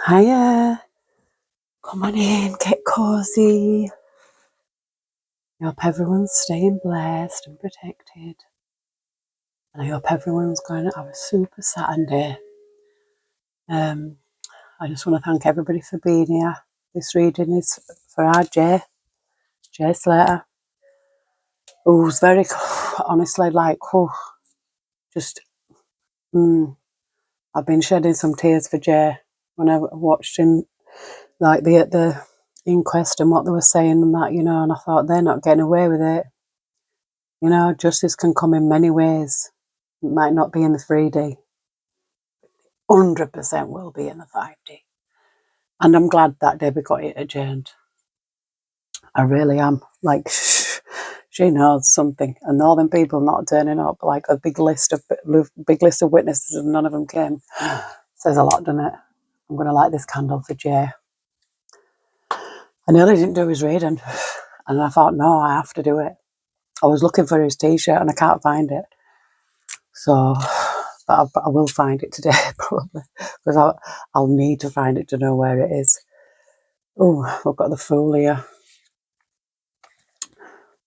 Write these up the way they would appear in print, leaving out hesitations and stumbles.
Hiya, come on in, get cozy. I hope everyone's staying blessed and protected. And I hope everyone's going to have a super Saturday. I just want to thank everybody for being here. This reading is for our Jay Slater, who's very, honestly, like, just, I've been shedding some tears for Jay when I watched him, like, the inquest and what they were saying and that, and I thought, they're not getting away with it. Justice can come in many ways. It might not be in the 3D. 100% will be in the 5D. And I'm glad that Debbie got it adjourned. I really am. Like, she knows something. And all them people not turning up, like a big list of witnesses and none of them came, says a lot, doesn't it? I'm going to light this candle for Jay. I nearly didn't do his reading. And I thought, no, I have to do it. I was looking for his T-shirt and I can't find it. So, but I will find it today, probably, because I'll need to find it to know where it is. Oh, I've got the Fool here.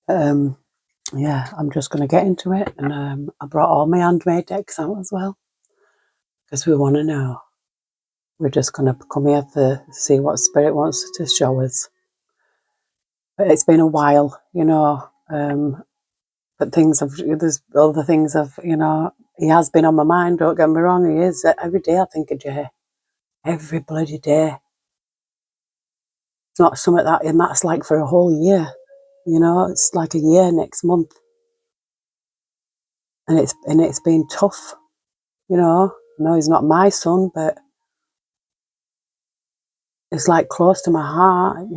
Yeah, I'm just going to get into it. And I brought all my handmade decks out as well, because we want to know. We're just going to come here to see what Spirit wants to show us. But it's been a while, but there's other things he has been on my mind, don't get me wrong, he is. Every day I think of Jay. Every bloody day. It's not something and that's like for a whole year, it's like a year next month. And it's been tough, I know he's not my son, but it's like close to my heart,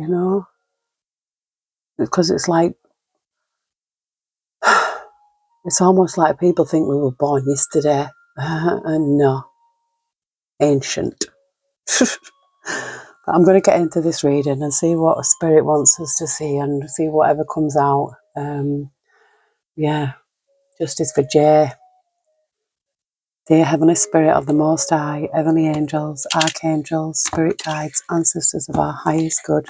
because it's like, it's almost like people think we were born yesterday, and no, ancient. But I'm going to get into this reading and see what Spirit wants us to see and see whatever comes out. Yeah, Justice for Jay. Dear Heavenly Spirit of the Most High, Heavenly Angels, Archangels, Spirit Guides, Ancestors of our highest good,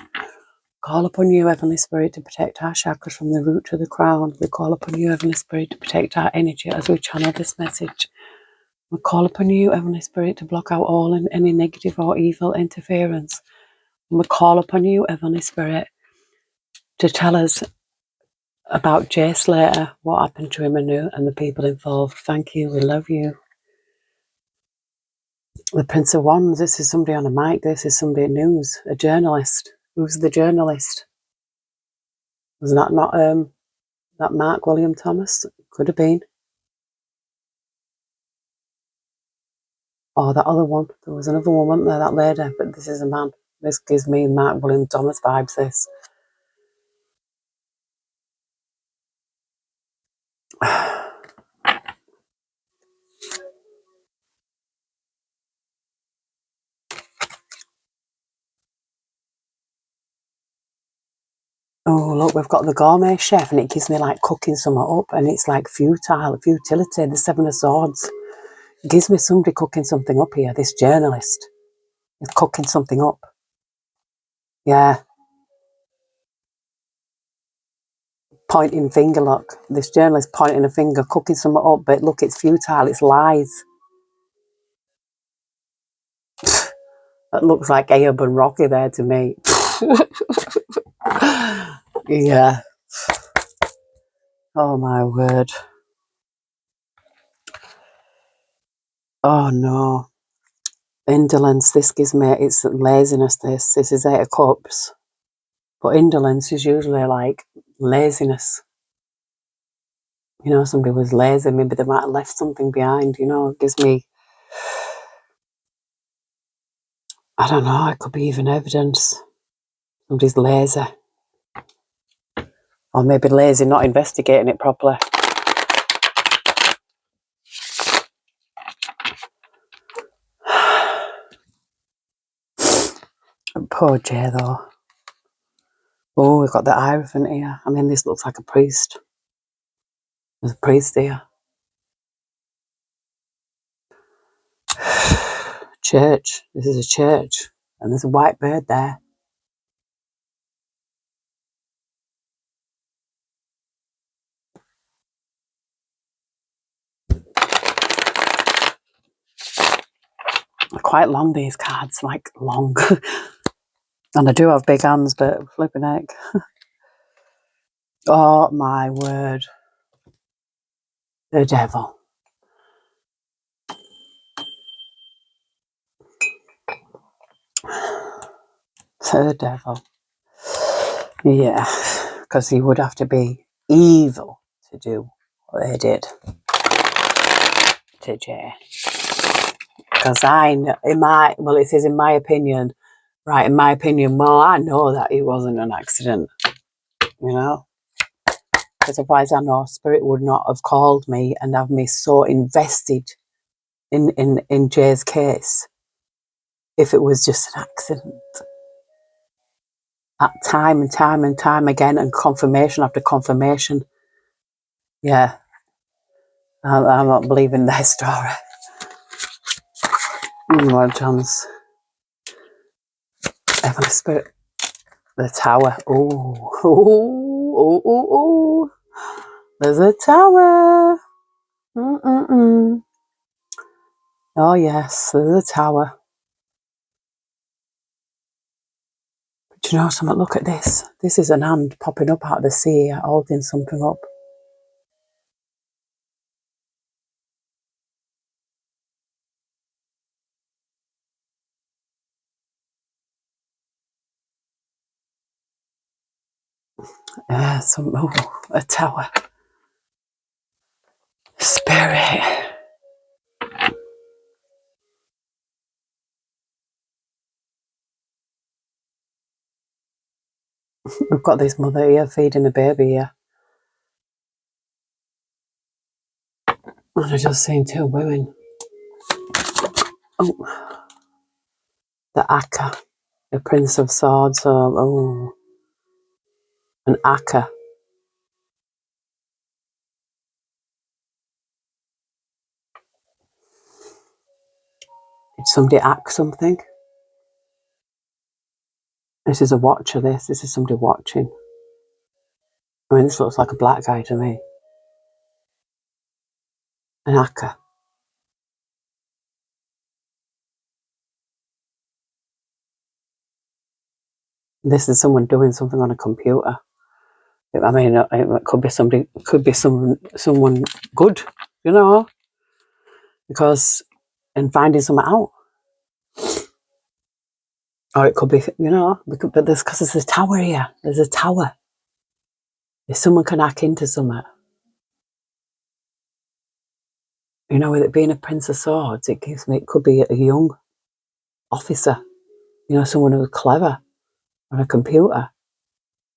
call upon you, Heavenly Spirit, to protect our chakras from the root to the crown. We call upon you, Heavenly Spirit, to protect our energy as we channel this message. We call upon you, Heavenly Spirit, to block out all and any negative or evil interference. And we call upon you, Heavenly Spirit, to tell us about Jay Slater, what happened to him and the people involved. Thank you. We love you. The Prince of Wands, this is somebody on a mic, this is somebody in news, a journalist. Who's the journalist? Was that not that Mark William Thomas? Could have been. Or that other one. There was another one, wasn't there, that lady, but this is a man. This gives me Mark William Thomas vibes, this. Oh, look, we've got the gourmet chef, and it gives me like cooking something up, and it's like futility, the Seven of Swords. It gives me somebody cooking something up here. This journalist is cooking something up. Yeah. Pointing finger, look. This journalist pointing a finger, cooking something up, but look, it's futile, it's lies. That looks like Abe and Rocky there to me. Yeah. Oh my word. Oh no. Indolence, this gives me, it's laziness, this is 8 of Cups. But indolence is usually like laziness. Somebody was lazy, maybe they might have left something behind, it gives me, I don't know, it could be even evidence. Somebody's lazy. Or maybe lazy, not investigating it properly. Poor Jay, though. Oh, we've got the Hierophant here. I mean, this looks like a priest. There's a priest here. Church. This is a church. And there's a white bird there. They're quite long, these cards, like long. And I do have big hands, but flipping heck. Oh my word. The devil. The devil. Yeah, because he would have to be evil to do what they did to Jay. Because it says in my opinion, right, in my opinion, well, I know that it wasn't an accident, you know? Because otherwise I know Spirit would not have called me and have me so invested in Jay's case if it was just an accident. At time and time and time again, and confirmation after confirmation. Yeah, I'm not believing their story. More chance. Heavenly Spirit. The tower. Oh. There's a tower. Oh, yes, there's a tower. But do you know something? Look at this. This is an hand popping up out of the sea, holding something up. Yeah, a tower. Spirit. We've got this mother here feeding a baby here. And I just seen two women. Oh, the Akka, the Prince of Swords. An Akka. Did somebody act something? This is a watcher, this. This is somebody watching. I mean, this looks like a black guy to me. An Akka. This is someone doing something on a computer. I mean, it could be somebody, could be someone good, you know, and finding something out. Or it could be, you know, because there's a tower here. There's a tower. If someone can hack into something, you know, with it being a Prince of Swords, it could be a young officer, you know, someone who's clever on a computer.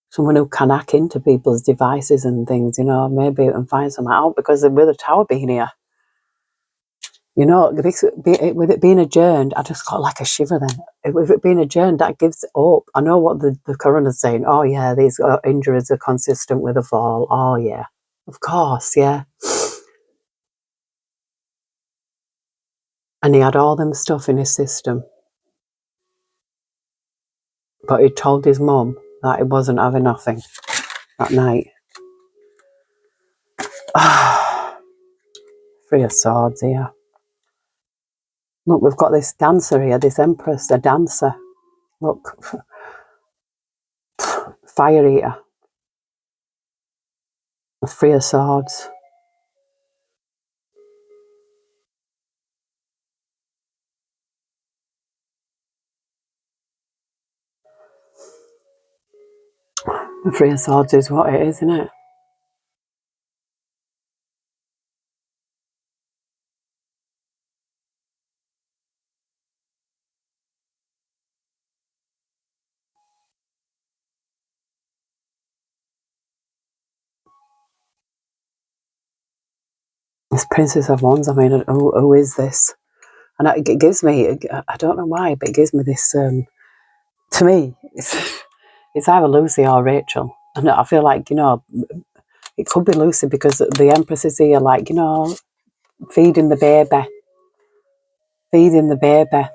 Someone who can hack into people's devices and things, you know, maybe and find something out, because with the tower being here, you know, with it being adjourned, I just got like a shiver then. With it being adjourned, that gives hope. I know what the coroner's saying. Oh, yeah, these injuries are consistent with a fall. Oh, yeah, of course, yeah. And he had all them stuff in his system. But he told his mum that he wasn't having nothing that night. Three of Swords here. Look, we've got this dancer here, this Empress, a dancer. Look, Fire Eater. Three of Swords. The Three of Swords is what it is, isn't it? This Princess of Wands, I mean, who is this? And it gives me, I don't know why, but it gives me this, to me, it's either Lucy or Rachel. And I feel like, you know, it could be Lucy because the Empress is here, like, you know, feeding the baby. Feeding the baby.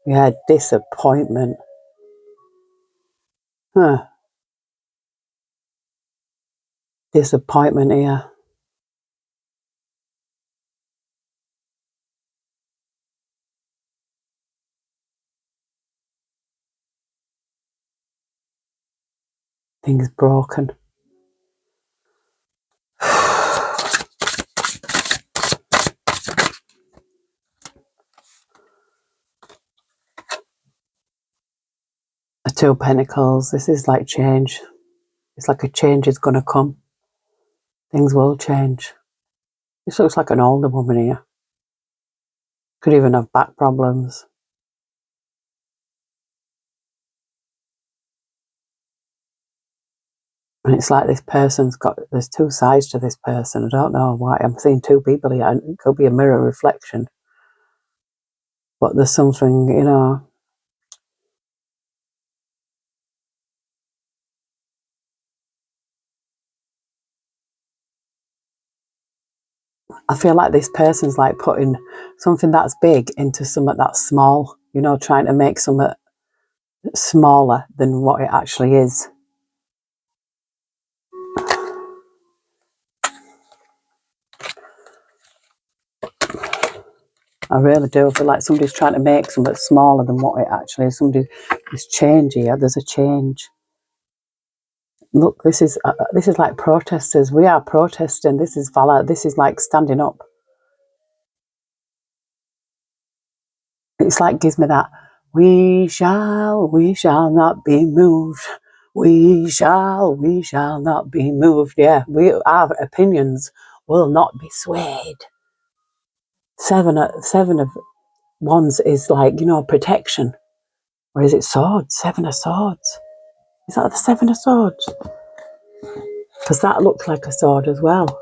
Yeah, disappointment. Huh. Disappointment here. Things broken. The Two of Pentacles. This is like change. It's like a change is going to come. Things will change. This looks like an older woman here. Could even have back problems. And it's like this person's got, there's two sides to this person. I don't know why. I'm seeing two people here. It could be a mirror reflection. But there's something, you know. I feel like this person's like putting something that's big into something that's small. You know, trying to make something smaller than what it actually is. I really do. I feel like somebody's trying to make something smaller than what it actually is. Somebody is change here. There's a change. Look, this is like protesters. We are protesting. This is valor. This is like standing up. It's like gives me that. We shall not be moved. We shall not be moved. Yeah, our opinions will not be swayed. Seven of Wands is like, you know, protection. Or is it swords? Seven of Swords. Is that the Seven of Swords? Because that looks like a sword as well.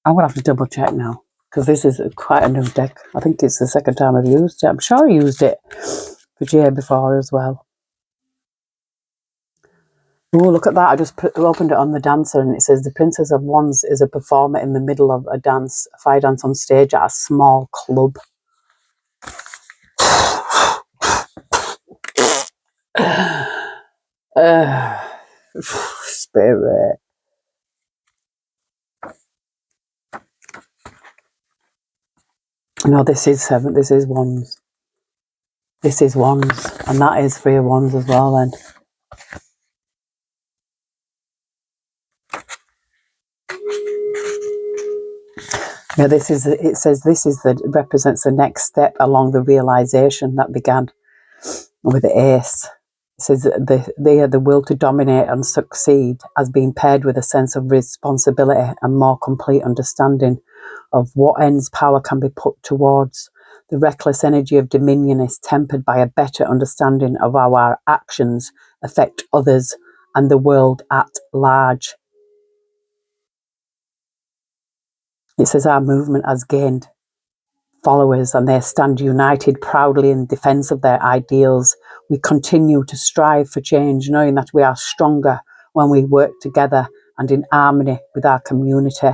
I'm going to have to double check now. Because this is quite a new deck. I think it's the second time I've used it. I'm sure I used it for Jay before as well. Oh, look at that. I just opened it on the dancer and it says the Princess of Wands is a performer in the middle of a fire dance on stage at a small club. Spirit. No, this is seven. This is Wands. This is Wands. And that is Three of Wands as well then. Yeah, it says this is represents the next step along the realization that began with the Ace. It says that they are the will to dominate and succeed as being paired with a sense of responsibility and more complete understanding of what ends power can be put towards. The reckless energy of dominion is tempered by a better understanding of how our actions affect others and the world at large. It says our movement has gained followers and they stand united proudly in defense of their ideals. We continue to strive for change, knowing that we are stronger when we work together and in harmony with our community.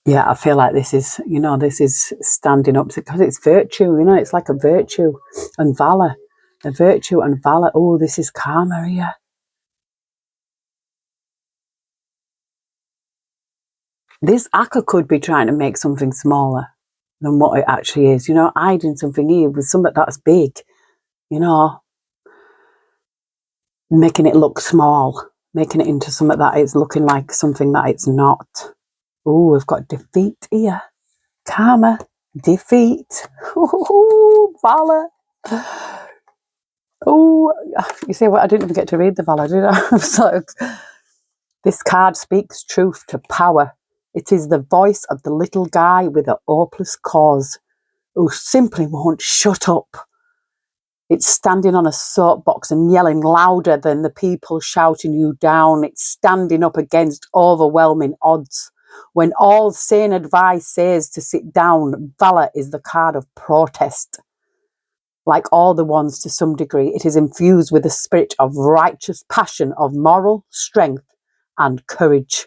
Yeah, I feel like this is, you know, this is standing up because it's virtue, you know, it's like a virtue and valor. A virtue and valor. Oh, this is karma here. This Akka could be trying to make something smaller than what it actually is, you know, hiding something here with something that's big, you know, making it look small, making it into something that is looking like something that it's not. Oh, we've got defeat here. Karma, defeat. Ooh, valor. Oh, you see what? I didn't even get to read the valor, did I? I'm so, this card speaks truth to power. It is the voice of the little guy with a hopeless cause who simply won't shut up. It's standing on a soapbox and yelling louder than the people shouting you down. It's standing up against overwhelming odds. When all sane advice says to sit down, valor is the card of protest. Like all the ones to some degree, it is infused with the spirit of righteous passion, of moral strength and courage.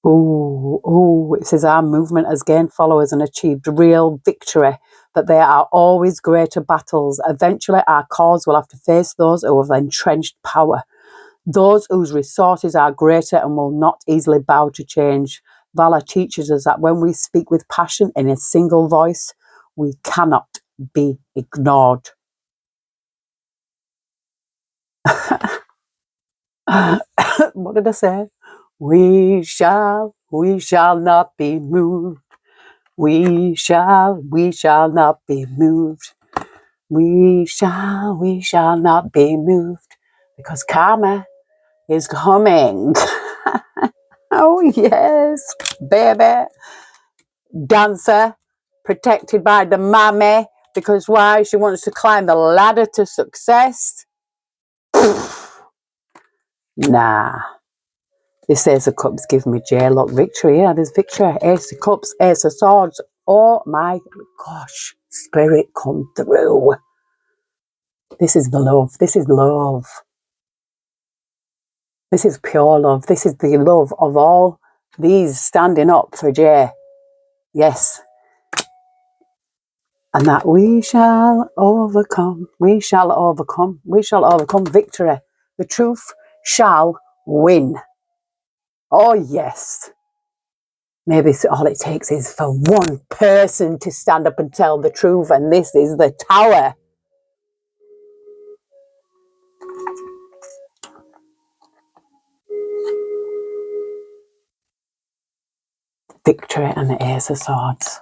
Oh, it says our movement has gained followers and achieved real victory, but there are always greater battles. Eventually, our cause will have to face those who have entrenched power, those whose resources are greater and will not easily bow to change. Valor teaches us that when we speak with passion in a single voice, we cannot be ignored. What did I say? We shall not be moved. We shall not be moved. We shall not be moved because karma is coming. Oh, yes, baby. Dancer, protected by the mammy because why? She wants to climb the ladder to success. Nah. This Ace of Cups gives me J-Lock victory. Yeah, there's victory. Ace of Cups, Ace of Swords. Oh my gosh. Spirit, come through. This is the love. This is love. This is pure love. This is the love of all these standing up for Jay. Yes. And that we shall overcome. We shall overcome. We shall overcome victory. The truth shall win. Oh, yes. Maybe all it takes is for one person to stand up and tell the truth, and this is the tower. Victory and the Ace of Swords.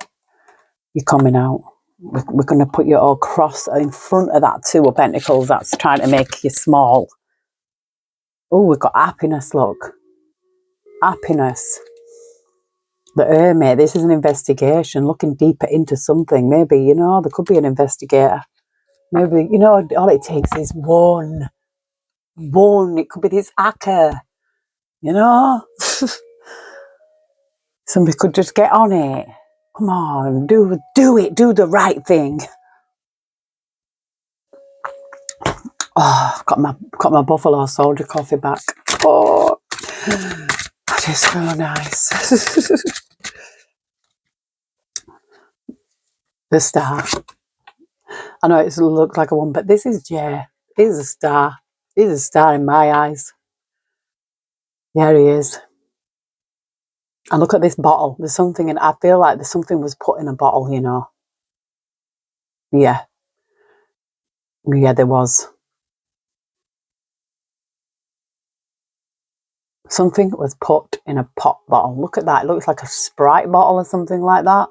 You're coming out. We're going to put you all cross in front of that Two of Pentacles that's trying to make you small. Oh, we've got happiness, look. Happiness. The Hermit, this is an investigation, looking deeper into something. Maybe, you know, there could be an investigator. Maybe, you know, all it takes is one. It could be this hacker, you know? Somebody could just get on it. Come on, do it, do the right thing. Oh, got my Buffalo Soldier coffee back. Oh, that is so nice. The star. I know it looks like a one, but this is Jay. He's a star. He's a star in my eyes. There he is. And look at this bottle. There's something in. I feel like there's something was put in a bottle. You know. Yeah. Yeah, there was. Something was put in a pop bottle. Look at that. It looks like a Sprite bottle or something like that.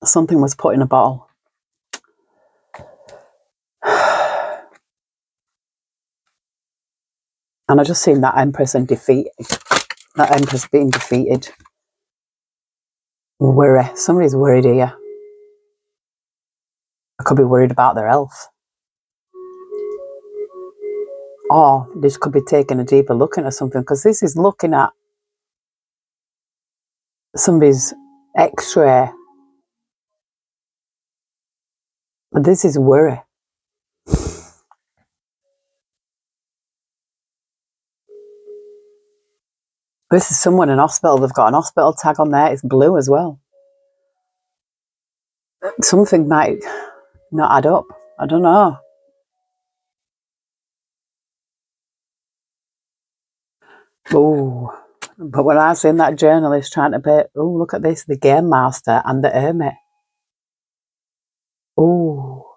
Something was put in a bottle. And I just seen that Empress and defeat. That Empress being defeated. Worry. Somebody's worried here. I could be worried about their health. Or this could be taking a deeper look into something, because this is looking at somebody's x-ray. But this is worry. This is someone in hospital. They've got an hospital tag on there. It's blue as well. Something might not add up. I don't know. Oh, but when I seen that journalist trying to pay, oh, look at this, the Game Master and the Hermit. Oh.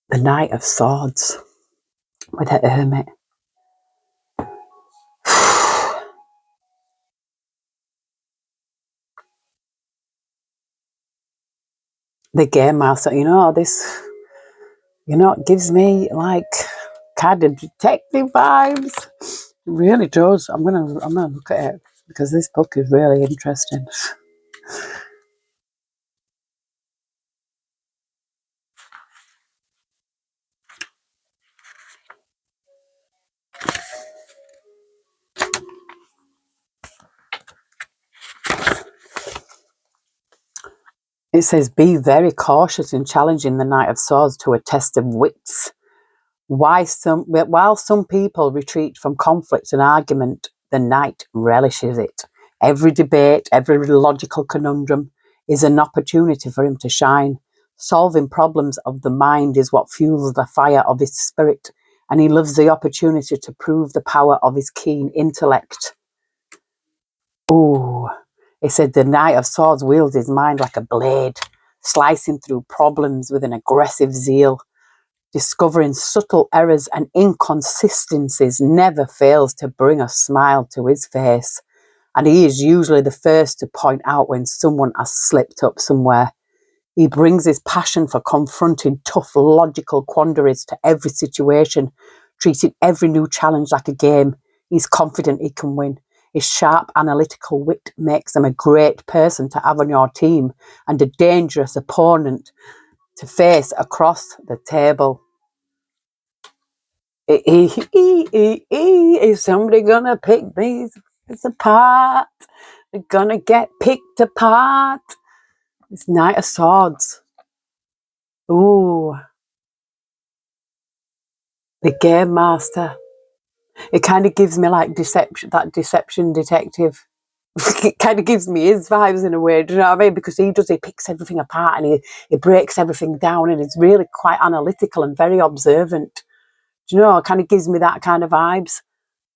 The Knight of Swords with the Hermit. The Game Master, you know, this, you know, it gives me like kind of detective vibes. It really does. I'm gonna look at it because this book is really interesting. It says, be very cautious in challenging the Knight of Swords to a test of wits. While some people retreat from conflict and argument, the Knight relishes it. Every debate, every logical conundrum is an opportunity for him to shine. Solving problems of the mind is what fuels the fire of his spirit, and he loves the opportunity to prove the power of his keen intellect. Ooh. It said the Knight of Swords wields his mind like a blade, slicing through problems with an aggressive zeal. Discovering subtle errors and inconsistencies never fails to bring a smile to his face, and he is usually the first to point out when someone has slipped up somewhere. He brings his passion for confronting tough logical quandaries to every situation, treating every new challenge like a game. He's confident he can win. His sharp analytical wit makes him a great person to have on your team and a dangerous opponent to face across the table. Is somebody gonna pick these apart? They're gonna get picked apart. It's Knight of Swords. Ooh, the Game Master. It kind of gives me like deception detective. It kind of gives me his vibes in a way, do you know what I mean? Because he picks everything apart and he breaks everything down, and it's really quite analytical and very observant. Do you know, it kind of gives me that kind of vibes.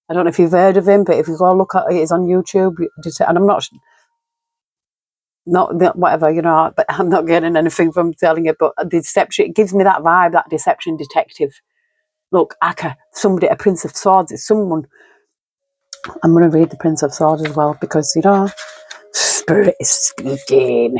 I don't know if you've heard of him, but if you go look at it, it's on YouTube. And I'm not whatever, you know, but I'm not getting anything from telling you, but the deception, it gives me that vibe, that deception detective. Look, Akka, somebody, a Prince of Swords, it's someone. I'm going to read the Prince of Swords as well because, you know, Spirit is speaking.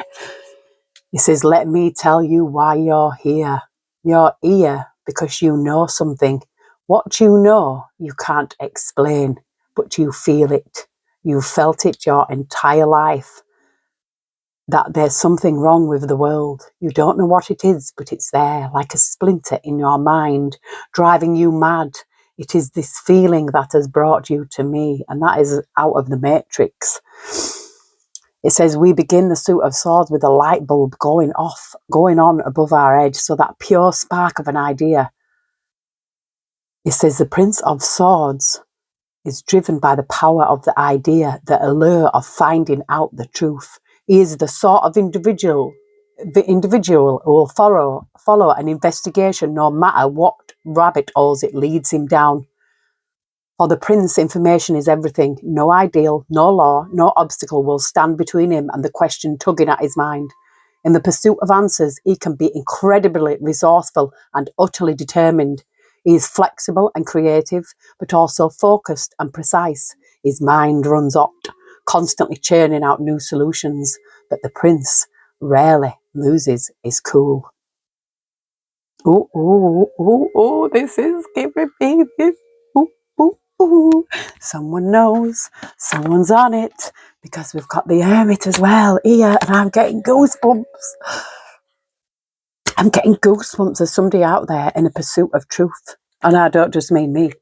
It says, let me tell you why you're here. You're here because you know something. What you know, you can't explain, but you feel it. You've felt it your entire life. That there's something wrong with the world. You don't know what it is, but it's there, like a splinter in your mind, driving you mad. It is this feeling that has brought you to me, and that is out of the Matrix. It says, we begin the suit of swords with a light bulb going on above our head, so that pure spark of an idea. It says, the Prince of Swords is driven by the power of the idea, the allure of finding out the truth. He is the sort of individual who will follow an investigation no matter what rabbit holes it leads him down. For the prince, information is everything. No ideal, no law, no obstacle will stand between him and the question tugging at his mind. In the pursuit of answers, he can be incredibly resourceful and utterly determined. He is flexible and creative, but also focused and precise. His mind runs hot, constantly churning out new solutions, but the prince rarely loses his cool. Oh, this is giving me this. Ooh, ooh, ooh. Someone knows, someone's on it, because we've got the hermit as well here, and I'm getting goosebumps. I'm getting goosebumps. There's somebody out there in a pursuit of truth. And I don't just mean me.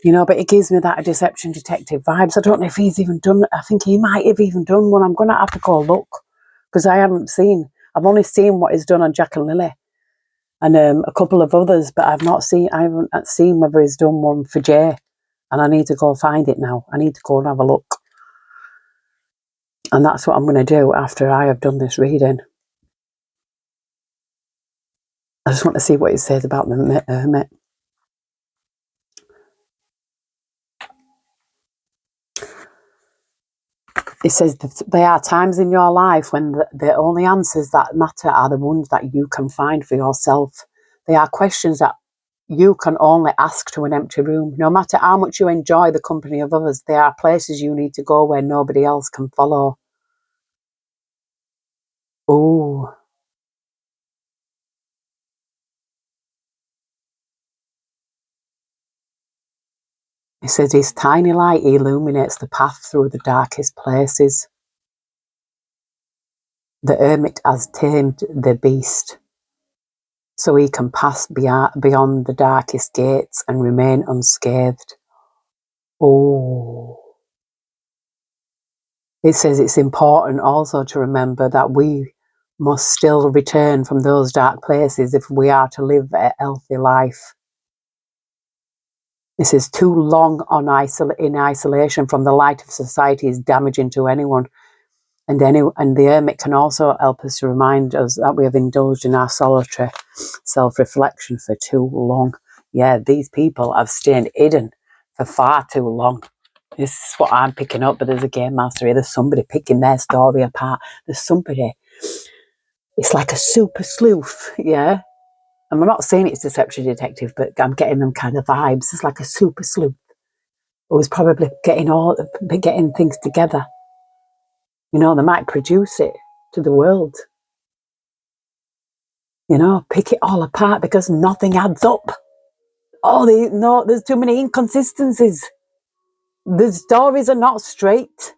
You know, but it gives me that deception detective vibes. I don't know if he's even done, I think he might have even done one. I'm going to have to go look, because I've only seen what he's done on Jack and Lily. And a couple of others, but I haven't seen whether he's done one for Jay, and I need to go find it now. I need to go and have a look, and that's what I'm going to do after I have done this reading. I just want to see what it says about the hermit. It says that there are times in your life when the only answers that matter are the ones that you can find for yourself. They are questions that you can only ask to an empty room. No matter how much you enjoy the company of others, there are places you need to go where nobody else can follow. Oh. It says his tiny light illuminates the path through the darkest places. The hermit has tamed the beast, so he can pass beyond the darkest gates and remain unscathed. Oh. It says it's important also to remember that we must still return from those dark places if we are to live a healthy life. This is too long in isolation from the light of society is damaging to anyone. And the hermit can also help us to remind us that we have indulged in our solitary self-reflection for too long. Yeah, these people have stayed hidden for far too long. This is what I'm picking up, but there's a game master here. There's somebody picking their story apart. There's somebody. It's like a super sleuth, yeah? And I'm not saying it's Deception Detective, but I'm getting them kind of vibes. It's like a super sleuth who was probably getting things together. You know, they might produce it to the world. You know, pick it all apart because nothing adds up. There's too many inconsistencies. The stories are not straight.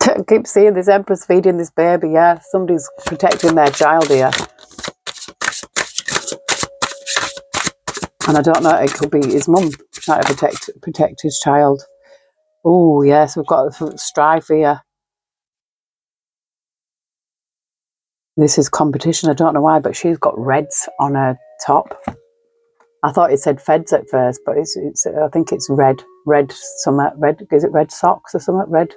I keep seeing this empress feeding this baby. Yeah, somebody's protecting their child here. And I don't know, it could be his mum trying to protect his child. Oh, yes, we've got Strife here. This is competition. I don't know why, but she's got reds on her top. I thought it said feds at first, but it's I think it's red. Red, is it red socks or something? Red.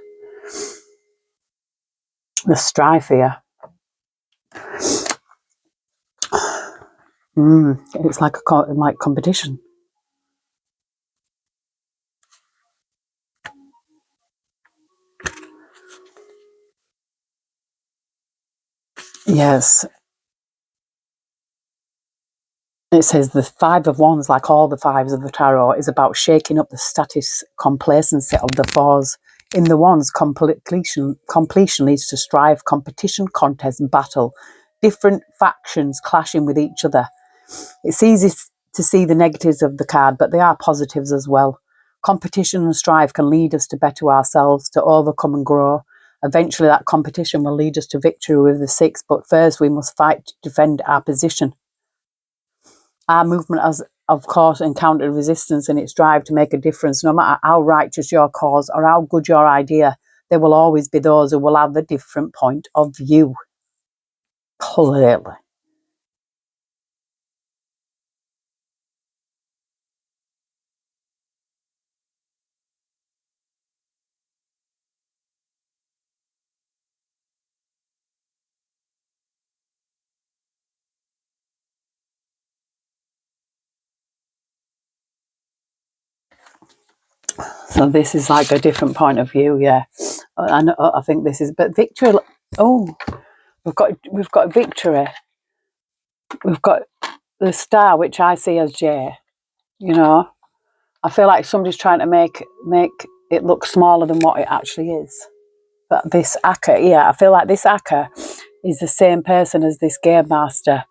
The Strife here. It's like like competition. Yes. It says the Five of Wands, like all the fives of the tarot, is about shaking up the status complacency of the fours. In the Wands, completion leads to strife, competition, contest, battle, different factions clashing with each other. It's easy to see the negatives of the card, but there are positives as well. Competition and strife can lead us to better ourselves, to overcome and grow. Eventually, that competition will lead us to victory with the Six, but first we must fight to defend our position. Our movement has, of course, encountered resistance in its drive to make a difference. No matter how righteous your cause or how good your idea, there will always be those who will have a different point of view. Clearly. So this is like a different point of view, yeah. I think this is, but victory. Oh, we've got victory. We've got the star, which I see as J. You know, I feel like somebody's trying to make it look smaller than what it actually is. But this Akka, yeah, I feel like this Akka is the same person as this game master.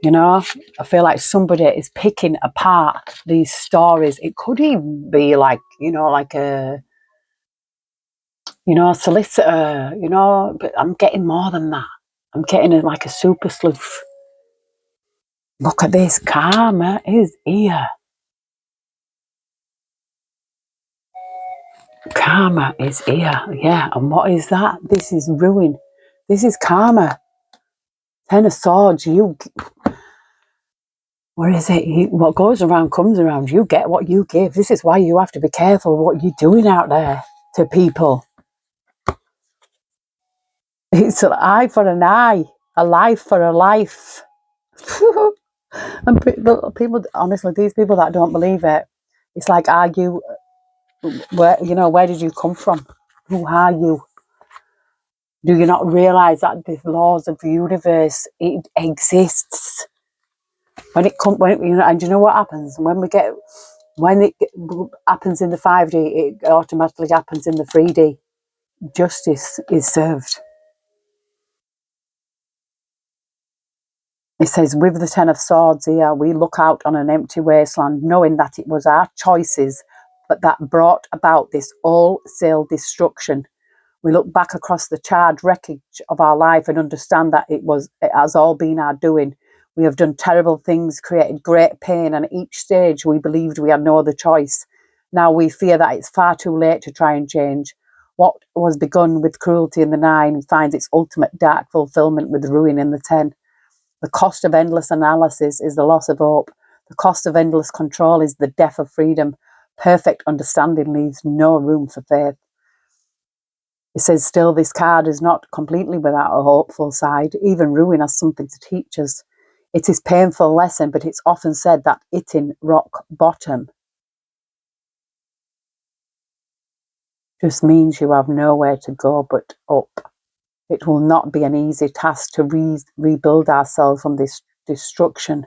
You know, I feel like somebody is picking apart these stories. It could even be like, like a solicitor, but I'm getting more than that. I'm getting like a super sleuth. Look at this, karma is here. Karma is here, yeah. And what is that? This is ruin. This is karma. Ten of Swords, where is it? What goes around comes around. You get what you give. This is why you have to be careful what you're doing out there to people. It's an eye for an eye, a life for a life. And people, honestly, these people that don't believe it, it's like argue. Where did you come from? Who are you? Do you not realise that the laws of the universe, it exists? And you know what happens when it happens in the 5D, it automatically happens in the 3D. Justice is served. It says, with the Ten of Swords here, we look out on an empty wasteland, knowing that it was our choices, but that brought about this wholesale destruction. We look back across the charred wreckage of our life and understand that it has all been our doing. We have done terrible things, created great pain, and at each stage we believed we had no other choice. Now we fear that it's far too late to try and change. What was begun with cruelty in the 9 finds its ultimate dark fulfillment with ruin in the 10. The cost of endless analysis is the loss of hope. The cost of endless control is the death of freedom. Perfect understanding leaves no room for faith. It says, still, this card is not completely without a hopeful side. Even ruin has something to teach us. It is a painful lesson, but it's often said that hitting rock bottom just means you have nowhere to go but up. It will not be an easy task to rebuild ourselves from this destruction.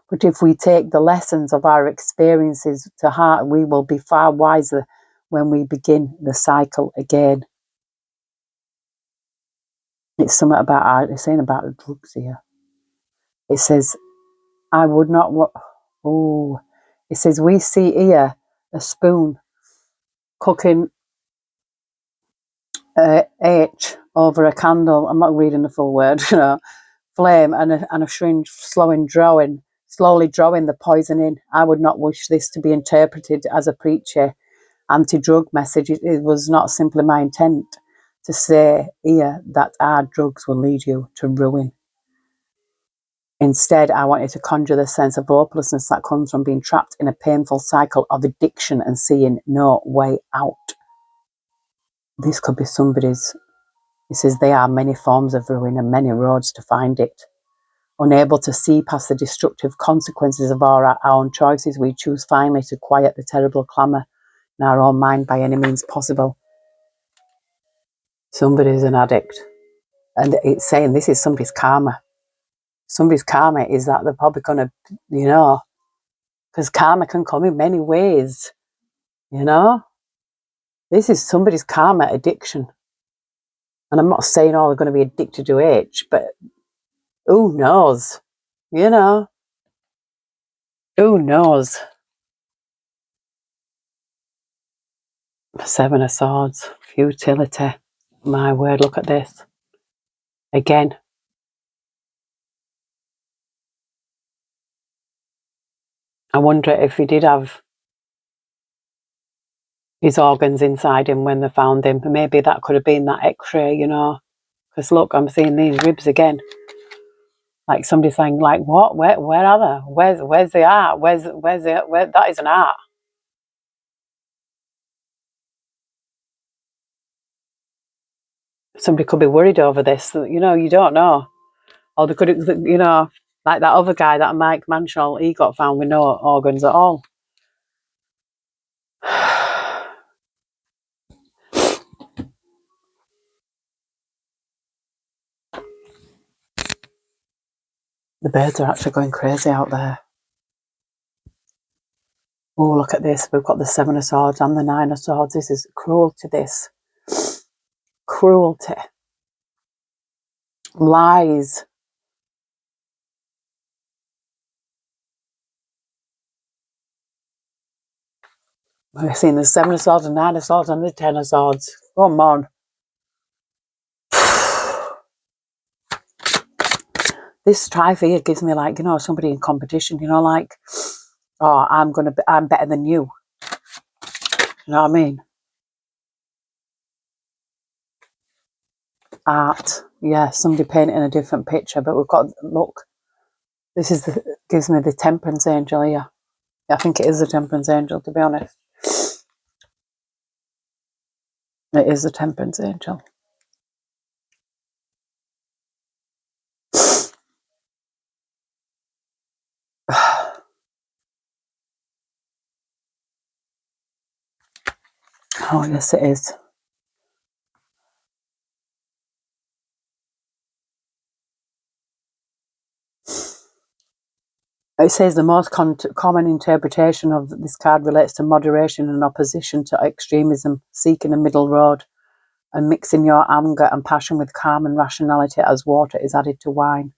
But if we take the lessons of our experiences to heart, we will be far wiser when we begin the cycle again. It's something about, it's saying about the drugs here. It says, I would not, it says, we see here a spoon cooking H over a candle. I'm not reading the full word, flame and a syringe slowly drawing the poison in. I would not wish this to be interpreted as a preachy anti-drug message. It was not simply my intent to say here that our drugs will lead you to ruin. Instead, I wanted to conjure the sense of hopelessness that comes from being trapped in a painful cycle of addiction and seeing no way out. This could be somebody's. It says there are many forms of ruin and many roads to find it. Unable to see past the destructive consequences of our own choices, we choose finally to quiet the terrible clamour in our own mind by any means possible. Somebody's an addict. And it's saying this is somebody's karma. Somebody's karma is that they're probably going to, because karma can come in many ways, This is somebody's karma addiction. And I'm not saying, they're going to be addicted to H, but who knows? Who knows? 7 of Swords, futility. My word, look at this. Again. I wonder if he did have his organs inside him when they found him. Maybe that could have been that x-ray, Because look, I'm seeing these ribs again. Like somebody saying, like, what? Where are they? Where's the art? Where that is an art. Somebody could be worried over this. You don't know. Or they could, like that other guy, that Mike Manshall, he got found with no organs at all. The birds are actually going crazy out there. Oh, look at this. We've got the 7 of Swords and the 9 of Swords. This is cruelty, this. Cruelty. Lies. We've seen the 7 of Swords and 9 of Swords and the 10 of Swords. Come on. This strife here gives me like, somebody in competition, like, I'm better than you. You know what I mean? Art. Yeah, somebody painting a different picture, but we've got, look, this gives me the Temperance Angel here. I think it is the Temperance Angel, to be honest. It is the Temperance Angel. Oh, yes, it is. It says the most common interpretation of this card relates to moderation and opposition to extremism, seeking a middle road, and mixing your anger and passion with calm and rationality as water is added to wine.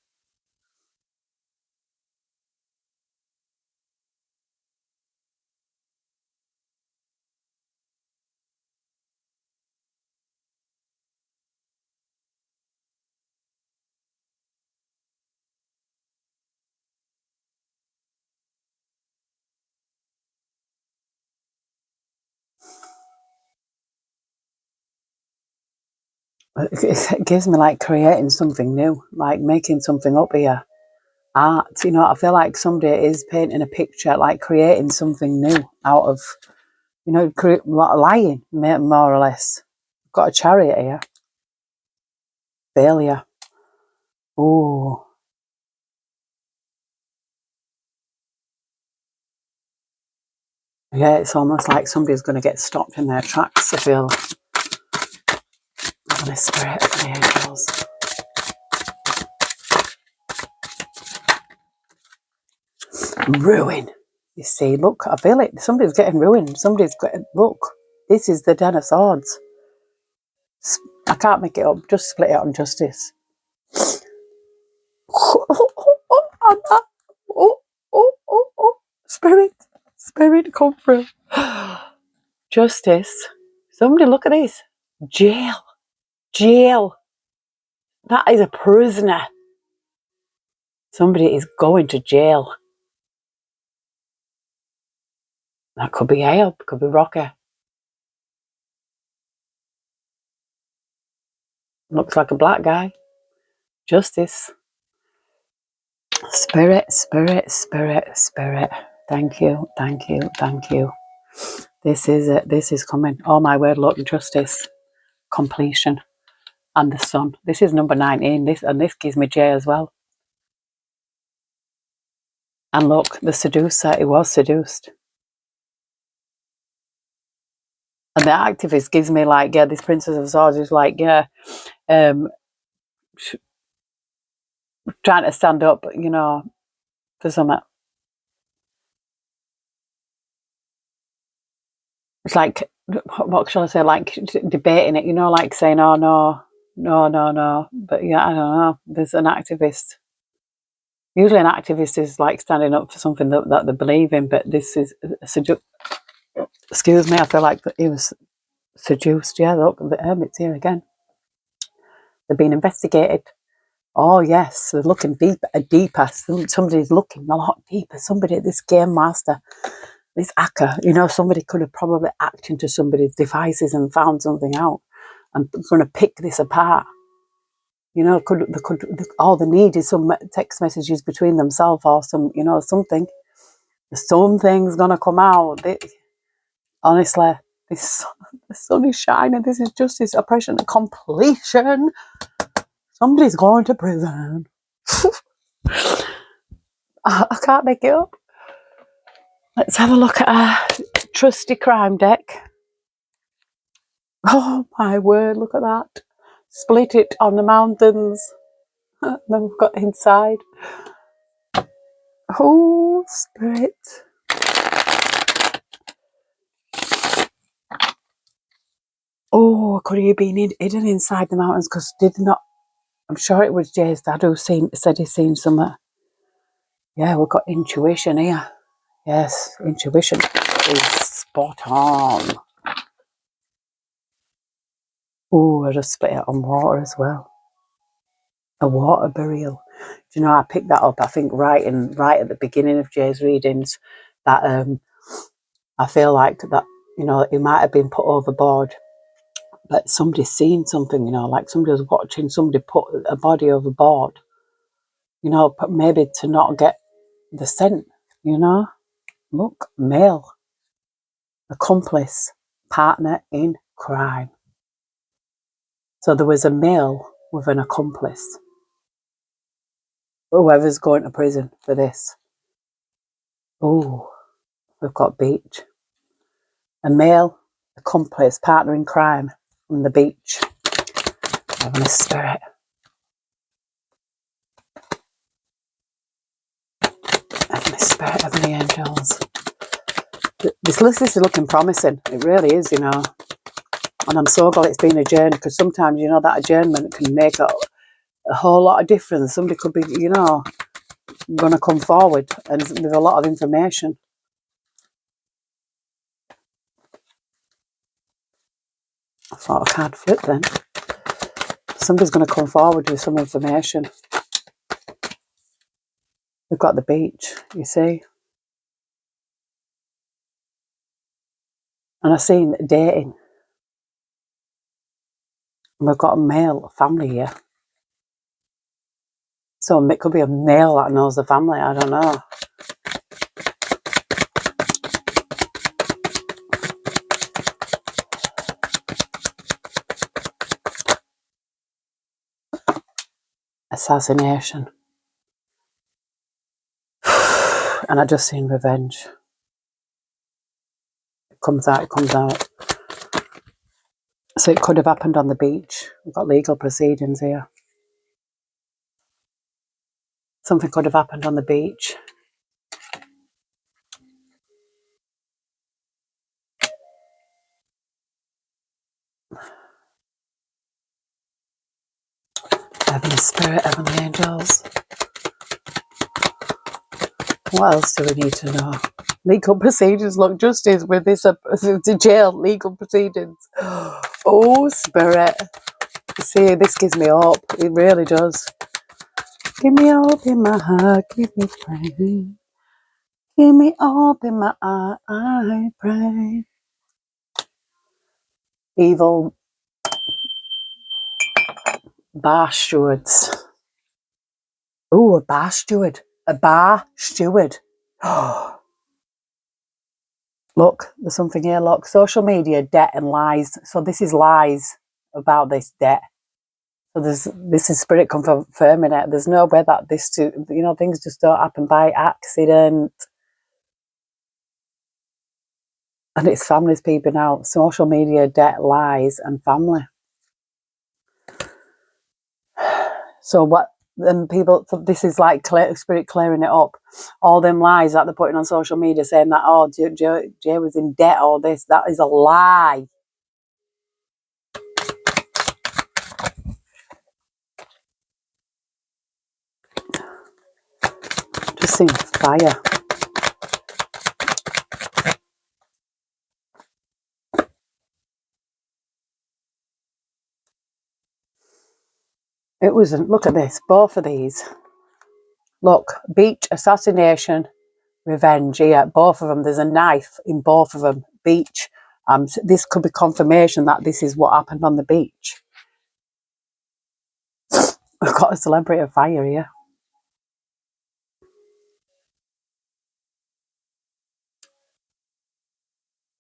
It gives me like creating something new, like making something up here. Art, you know, I feel like somebody is painting a picture, like creating something new out of, you know, lying, more or less. Got a chariot here. Failure. Oh. Yeah, it's almost like somebody's going to get stopped in their tracks. I feel. Holy Spirit of the angels. Ruin. You see, look, I feel it. Somebody's getting ruined. Somebody's getting, look, this is the Den of Swords. I can't make it up. Just split it on justice. Spirit, spirit, come through. Justice. Somebody look at this. Jail. Jail. That is a prisoner. Somebody is going to jail. That could be Hale, could be Rocker. Looks like a black guy. Justice. Spirit, spirit, spirit, spirit. Thank you, thank you, thank you. This is it. This is coming. Oh my word, look, justice. Completion. And the sun. This is number 19. This gives me J as well. And look, the seducer, he was seduced. And the activist gives me like, yeah, this Princess of Swords is like, yeah, trying to stand up, you know, for something. It's like, what shall I say, like debating it, you know, like saying, oh, no, no, no, no. But yeah, I don't know. There's an activist. Usually an activist is like standing up for something that they believe in, but this is, excuse me, I feel like he was seduced. Yeah, look, the hermit's here again. They're being investigated. Oh, yes, they're looking deeper. Somebody's looking a lot deeper. Somebody, this game master, this hacker, you know, somebody could have probably hacked into somebody's devices and found something out and going to pick this apart. You know, all they need is some text messages between themselves or some, you know, something. Something's going to come out. Honestly, the sun is shining. This is justice, oppression, and completion. Somebody's going to prison. I can't make it up. Let's have a look at our trusty crime deck. Oh my word, look at that. Split it on the mountains. Then we've got inside. Oh, spirit. Oh, could he have been hidden inside the mountains? Because I'm sure it was Jay's dad who said he's seen something. Yeah, we've got intuition here. Yes, intuition is spot on. Oh, I just split it on water as well. A water burial. Do you know, I picked that up, I think, right at the beginning of Jay's readings, that I feel like that, you know, he might have been put overboard, but somebody's seen something, you know, like somebody was watching somebody put a body overboard, you know, maybe to not get the scent, you know. Look, male, accomplice, partner in crime. So there was a male with an accomplice. Whoever's going to prison for this. Oh, we've got beach. A male accomplice, partner in crime on the beach. Heavenly Spirit. Heavenly Spirit, Heavenly Angels. This list is looking promising. It really is, you know. And I'm so glad it's been adjourned, because sometimes, you know, that adjournment can make a whole lot of difference. Somebody could be, you know, going to come forward and with a lot of information. I thought a card flip then. Somebody's going to come forward with some information. We've got the beach, you see. And I've seen dating. And we've got a male family here. So it could be a male that knows the family, I don't know. Assassination. And I just seen revenge. It comes out, it comes out. So it could have happened on the beach. We've got legal proceedings here. Something could have happened on the beach. Heavenly Spirit, Heavenly Angels. What else do we need to know? Legal proceedings, look, justice with this, to jail, legal proceedings. Oh, Spirit. See, this gives me hope. It really does. Give me hope in my heart, give me strength. Give me hope in my heart, I pray. Evil bar stewards. Oh, a bar steward. A bar steward. Look, there's something here. Look, social media, debt and lies. So this is lies about this debt. So this is spirit confirming it. There's no way that things just don't happen by accident. And it's families peeping out. Social media, debt, lies, and family. So what? Then people, this is like spirit clearing it up. All them lies that they're putting on social media saying that, oh, Jay was in debt, all this, that is a lie. Just seeing fire. It wasn't, look at this, both of these. Look, beach, assassination, revenge here, both of them. There's a knife in both of them, beach. This could be confirmation that this is what happened on the beach. We've got a celebrity of fire here.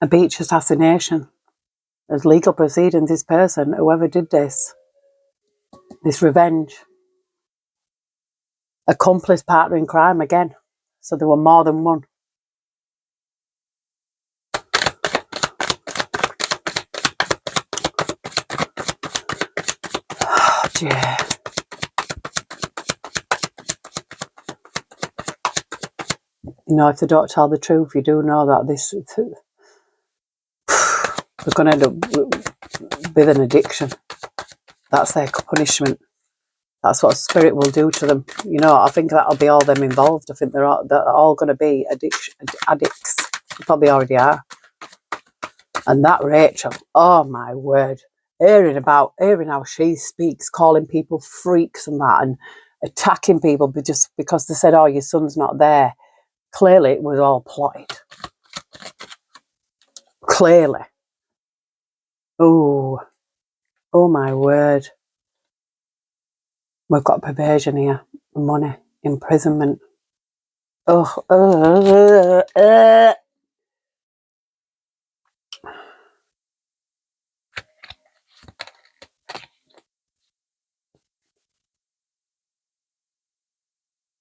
A beach assassination. There's legal proceedings, this person, whoever did this revenge. Accomplice partner in crime again. So there were more than one. Oh, dear. You know, if they don't tell the truth, you do know that they're going to end up with an addiction. That's their punishment. That's what spirit will do to them. You know, I think that'll be all them involved. I think they're all going to be addicts. They probably already are. And that Rachel, oh my word, hearing how she speaks, calling people freaks and that, and attacking people just because they said, oh, your son's not there. Clearly, it was all plotted. Clearly. Oh my word. We've got perversion here, money, imprisonment.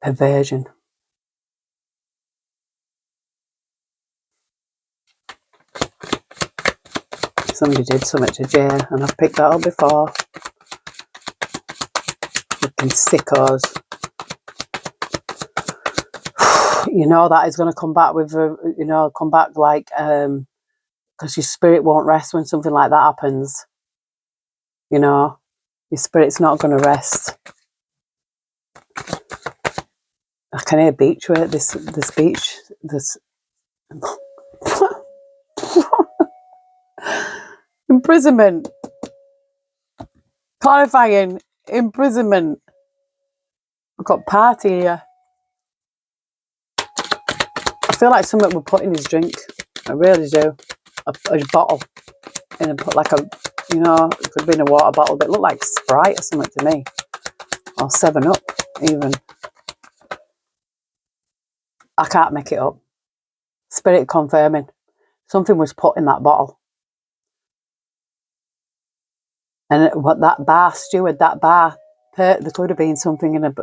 Perversion. Somebody did something to Jay, and I've picked that up before. Fucking sickos. You know that is going to come back with, like, because your spirit won't rest when something like that happens. You know, your spirit's not going to rest. I can hear beach with this beach. This imprisonment. Clarifying imprisonment. I've got party here. I feel like someone would put in his drink. I really do. A bottle in a like a you know, it could have been a water bottle, but it looked like Sprite or something to me, or 7 Up even. I can't make it up. Spirit confirming something was put in that bottle. And what that bar steward, there could have been something in a.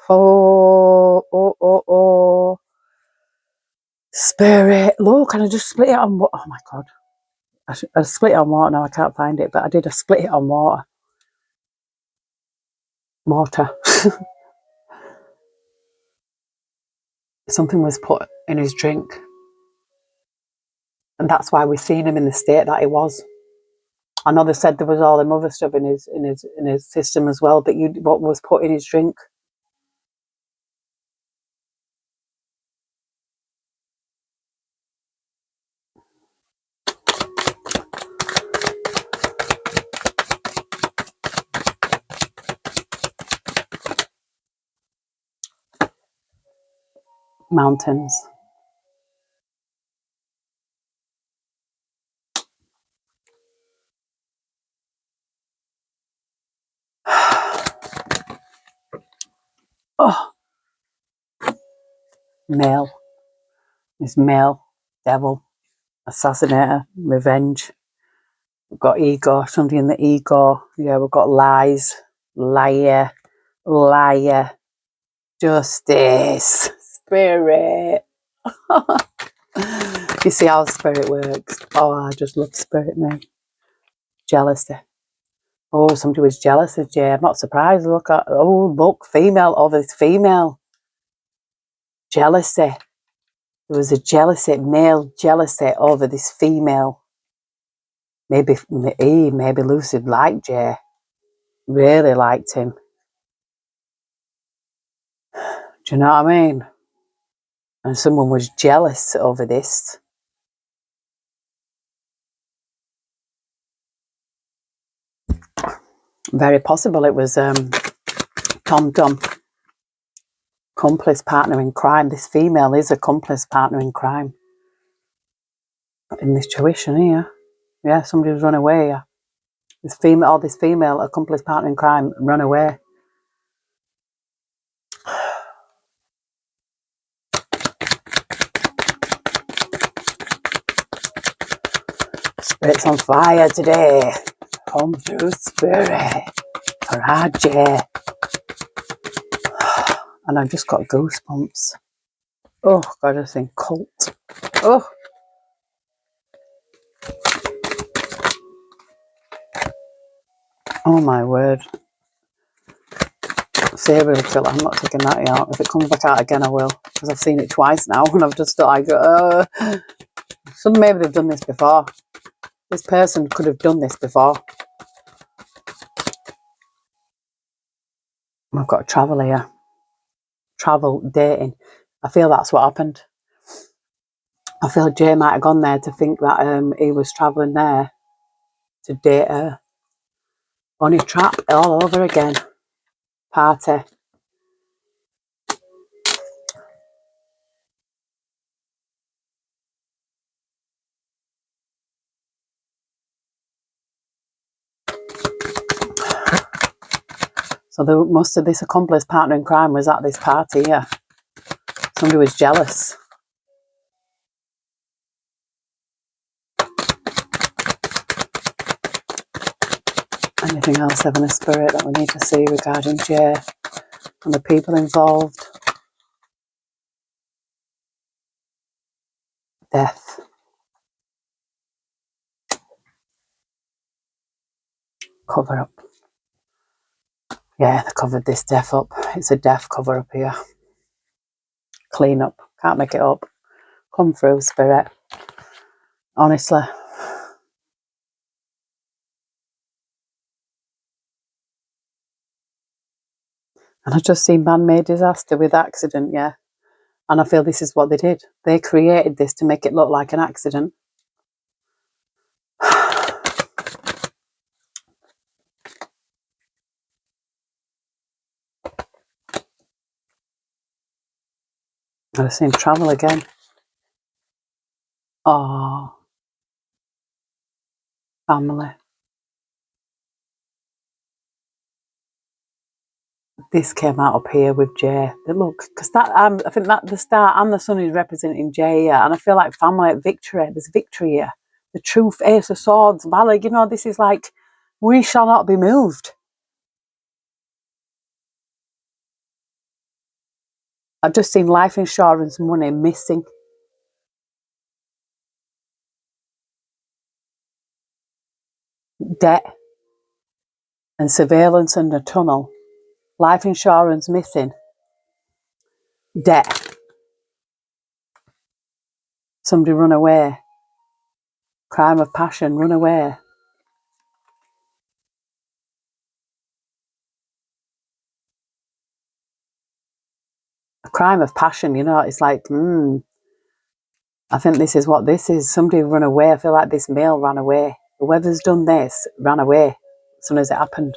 Oh. Spirit, look, and I just split it on. Oh my God. I split it on water now, I can't find it, but I did. I split it on water. Something was put in his drink. And that's why we've seen him in the state that he was. I know they said there was all them other stuff in his system as well, but what was put in his drink? Mountains. Oh, male. His male devil, assassinator, revenge. We've got ego, somebody in the ego. Yeah, we've got lies, liar, justice, spirit. You see how spirit works. Oh, I just love spirit, man. Jealousy. Oh, somebody was jealous of Jay. I'm not surprised. Look, female over this female. Jealousy. There was a jealousy, male jealousy over this female. Maybe Lucid liked Jay. Really liked him. Do you know what I mean? And someone was jealous over this. Very possible it was Tom Tom. Accomplice partner in crime. This female is accomplice partner in crime. In this tuition here. Yeah, somebody was run away. Yeah. This female accomplice partner in crime run away. Spirit's on fire today. Come through, spirit. For RJ. And I've just got goosebumps. Oh, God, I think cult. Oh. Oh, my word. Serial killer. I'm not taking that out. If it comes back out again, I will. Because I've seen it twice now. And I've just thought, maybe they've done this before. This person could have done this before. I've got travel here. Travel, dating. I feel that's what happened. I feel Jay might have gone there to think that he was travelling there to date her. Only trap all over again. Party. So this accomplice partner in crime was at this party, yeah. Somebody was jealous. Anything else, Heaven and Spirit, that we need to see regarding Jay and the people involved? Death. Cover up. Yeah, they covered this death up. It's a death cover up here. Clean up. Can't make it up. Come through, Spirit. Honestly. And I just see man-made disaster with accident, yeah. And I feel this is what they did. They created this to make it look like an accident. I've seen travel again. Oh. Family. this came out up here with Jay. Look, because that I think that the star and the sun is representing Jay here, and I feel like family, victory. There's victory here. The truth, Ace of Swords, Valor. You know, this is like we shall not be moved. I've just seen life insurance money missing. Debt and surveillance and a tunnel. Life insurance missing. Debt. Somebody run away. Crime of passion, run away. A crime of passion, you know, it's like, I think this is what this is. Somebody run away. I feel like this male ran away. Whoever's done this ran away as soon as it happened.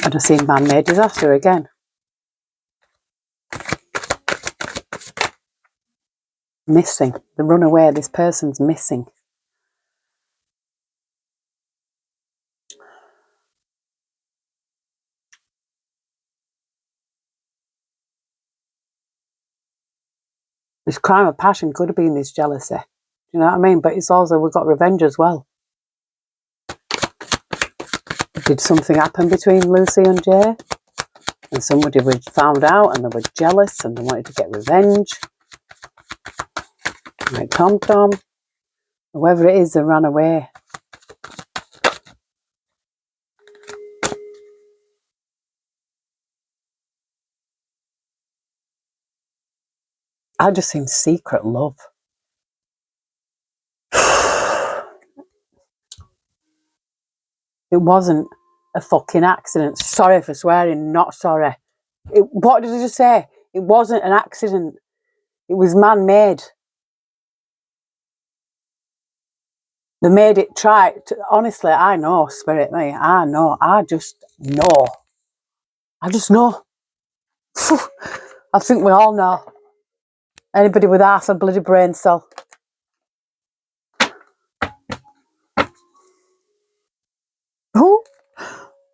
I just seen man-made disaster again. Missing. The run away. This person's missing. This crime of passion could have been this jealousy. You know what I mean? But it's also, we've got revenge as well. Did something happen between Lucy and Jay? And somebody was found out and they were jealous and they wanted to get revenge. Like Tom Tom. Whoever it is, they ran away. I just seen secret love. It wasn't a fucking accident. Sorry for swearing, not sorry. What did I just say? It wasn't an accident. It was man-made. They made it try. Honestly, I know, Spirit, me. I know. I just know. I just know. I think we all know. Anybody with half a bloody brain cell. Who?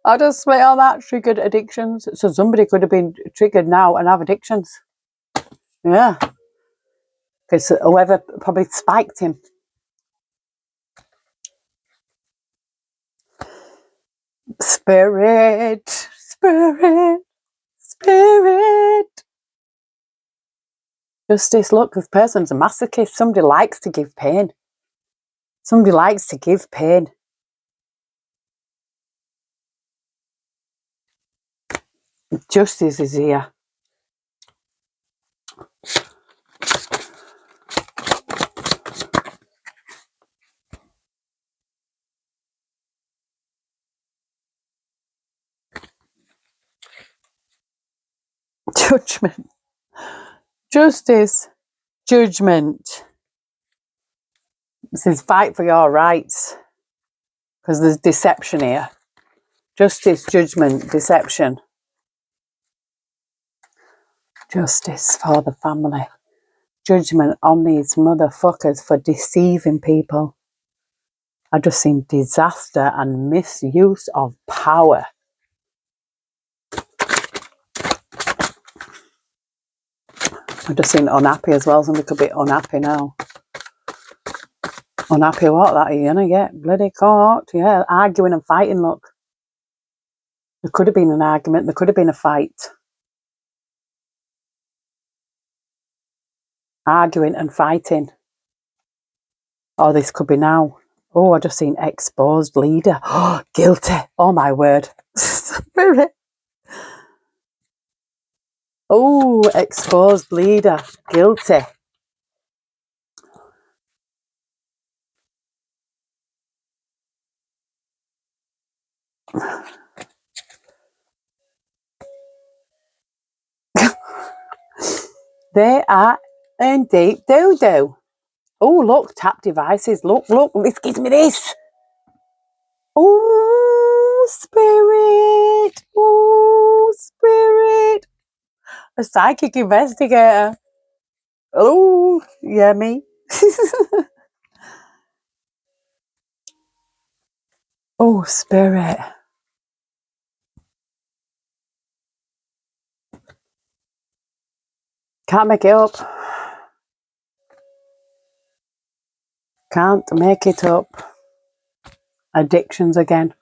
I just swear all that triggered addictions. So somebody could have been triggered now and have addictions. Yeah. Because whoever probably spiked him. Spirit, spirit, spirit. Justice, look, this person's a masochist. Somebody likes to give pain. Somebody likes to give pain. Justice is here. Judgment. Justice. Judgment. It says fight for your rights. Because there's deception here. Justice, judgment, deception. Justice for the family. Judgment on these motherfuckers for deceiving people. I just seen disaster and misuse of power. I just seen unhappy as well. Somebody could be unhappy now. Unhappy what? That you're gonna get bloody caught. Yeah, arguing and fighting. Look, there could have been an argument. There could have been a fight. Arguing and fighting. Oh, this could be now. Oh, I just seen exposed leader. Oh, guilty. Oh my word. Spirit. Oh, exposed leader. Guilty. They are in deep doo-doo. Oh, look, tap devices. Look, this gives me this. Oh, spirit. Oh, spirit. A psychic investigator. Oh, yeah, me. Oh, spirit. Can't make it up. Can't make it up. Addictions again.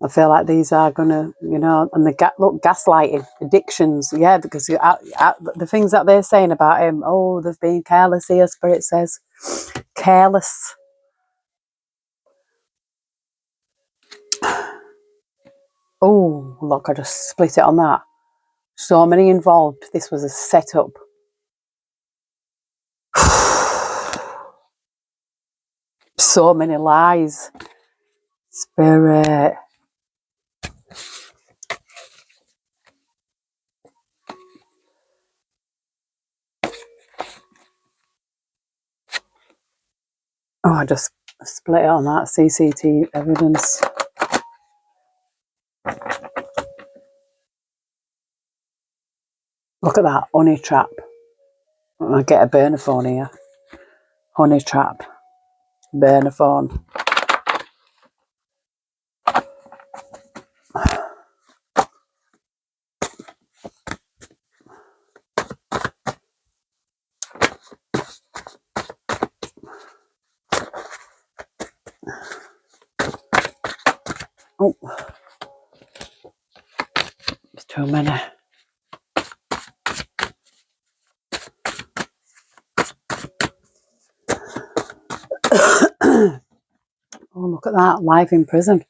I feel like these are gonna, you know, and look, gaslighting, addictions, yeah, because the things that they're saying about him, oh, they've been careless here, Spirit says. Careless. Oh, look, I just split it on that. So many involved. This was a setup. So many lies. Spirit. Oh, I just split it on that. CCTV evidence. Look at that. Honey trap. I get a burner phone here. Honey trap. Burner phone. Oh. It's too many. Oh, look at that. Life in prison.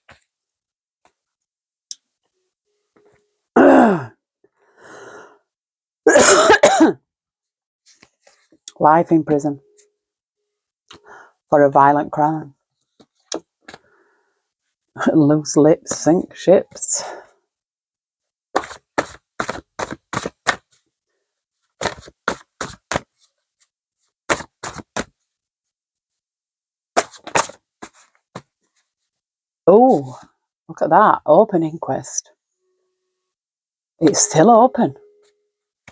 Life in prison. For a violent crime. Loose lips sink ships. Oh, look at that. Open inquest. It's still open.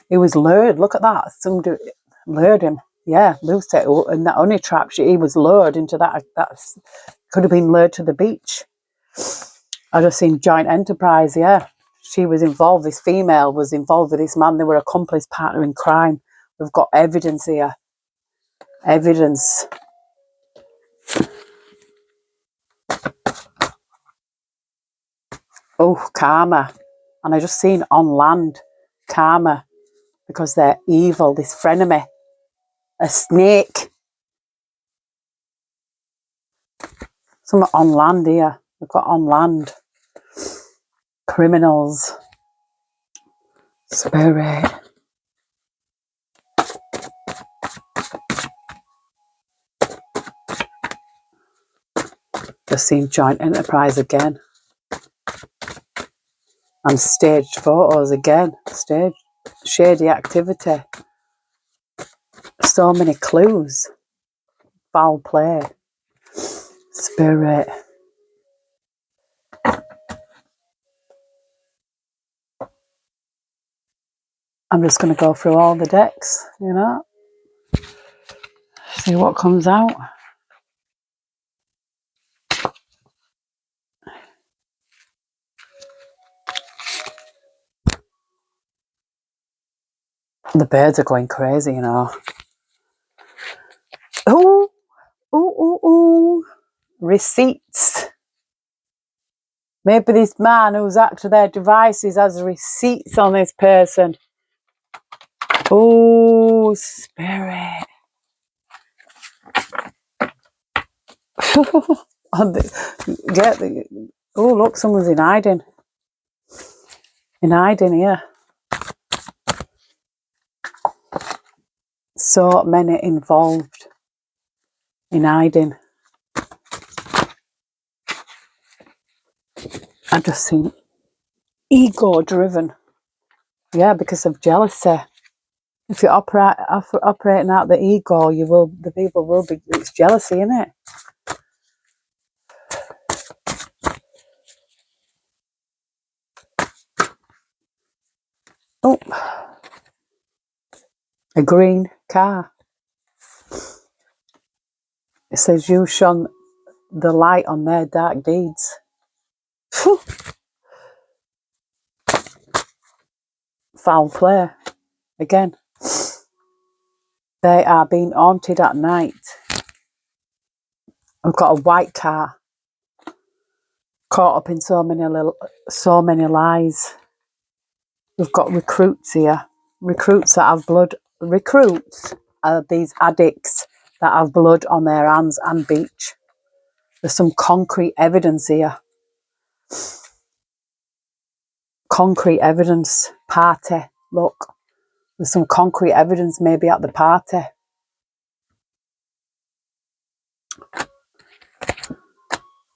He was lured. Look at that. Somebody lured him. Yeah, loosed it. And that honey trap, he was lured into that. That could have been lured to the beach. I just seen joint enterprise, yeah. She was involved, this female was involved with this man. They were accomplice partner in crime. We've got evidence here. Evidence. Oh, karma. And I just seen on land, karma, because they're evil, this frenemy. A snake. Some on land here. We've got on land. Criminals. Spirit. Just seen joint enterprise again. And staged photos again. Staged. Shady activity. So many clues. Foul play. Spirit. I'm just going to go through all the decks, you know. See what comes out. The birds are going crazy, you know. Ooh, ooh, ooh, ooh. Receipts. Maybe this man who's after their devices has receipts on this person. Oh, spirit. Oh, look, someone's in hiding. In hiding here. So many involved in hiding. I've just seen ego driven. Yeah, because of jealousy. If you're operating out the ego, the people will be, it's jealousy, isn't it? Oh, a green car. It says you shone the light on their dark deeds. Phew. Foul play again. They are being haunted at night. I've got a white car caught up in so many lies. We've got recruits here. Recruits that have blood. Recruits are these addicts that have blood on their hands and beach. There's some concrete evidence here. Concrete evidence. Party. Look. There's some concrete evidence maybe at the party.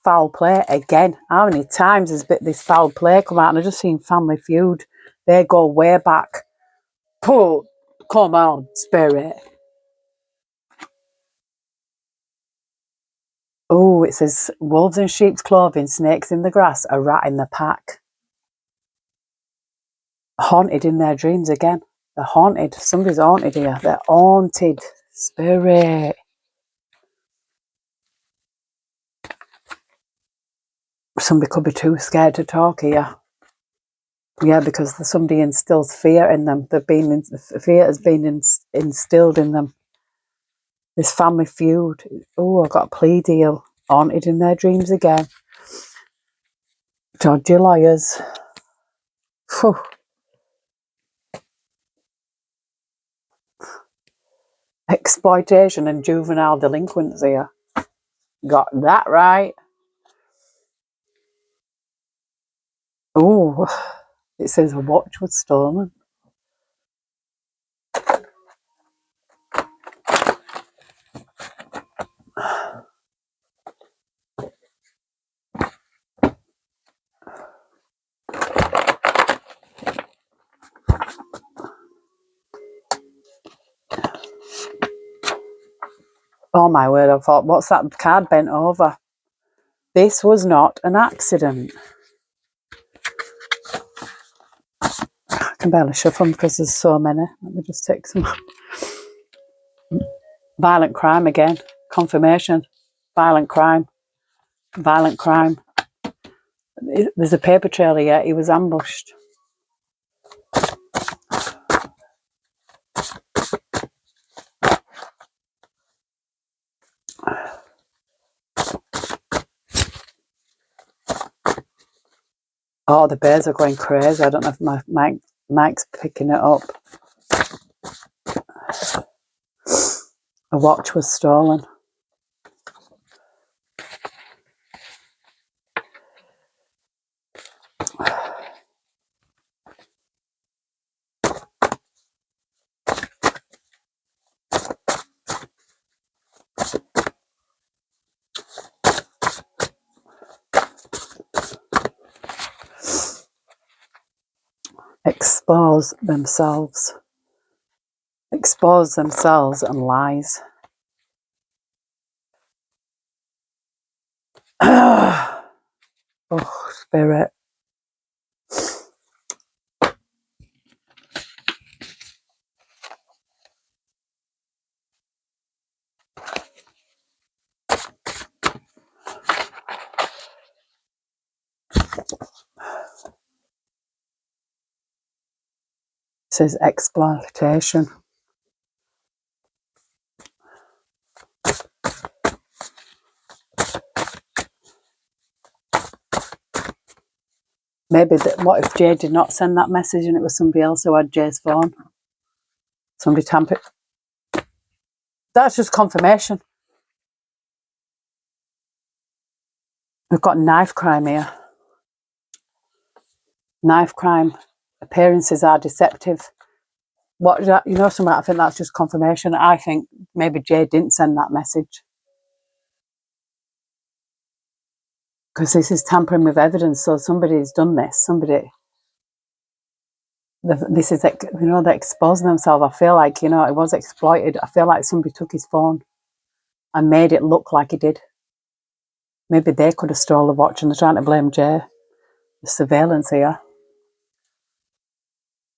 Foul play again. How many times has this foul play come out? And I've just seen Family Feud. They go way back. Pull. Come on, spirit. Oh, it says wolves in sheep's clothing, snakes in the grass, a rat in the pack. Haunted in their dreams again. They're haunted. Somebody's haunted here. They're haunted. Spirit. Somebody could be too scared to talk here. Yeah, because somebody instills fear in them. Fear has been instilled in them. This Family Feud. Oh, I got a plea deal. Haunted in their dreams again. Dodgy lawyers. Whew. Exploitation and juvenile delinquents here. Got that right. Oh, it says a watch was stolen. Oh my word, I thought, what's that card bent over? This was not an accident. I can barely shuffle them because there's so many. Let me just take some. Violent crime again. Confirmation. Violent crime. Violent crime. There's a paper trail here. He was ambushed. Oh, the bears are going crazy. I don't know if my mic's picking it up. A watch was stolen. Expose themselves. Expose themselves and lies. Oh, spirit. It says exploitation. Maybe what if Jay did not send that message and it was somebody else who had Jay's phone? Somebody tampered. That's just confirmation. We've got knife crime here. Knife crime. Appearances are deceptive. What is that? You know, something. I think that's just confirmation. I think maybe Jay didn't send that message because this is tampering with evidence. So somebody's done this. This is, you know, they're exposing themselves. I feel like, you know, it was exploited. I feel like somebody took his phone and made it look like he did. Maybe they could have stole the watch and they're trying to blame Jay. The surveillance here.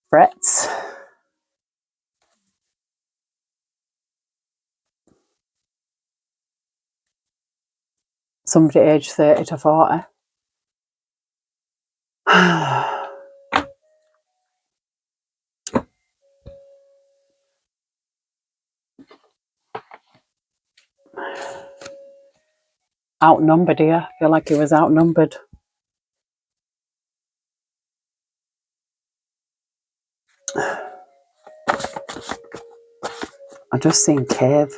Threats. Somebody aged 30 to 40. Outnumbered here. I feel like he was outnumbered. I just seen cave.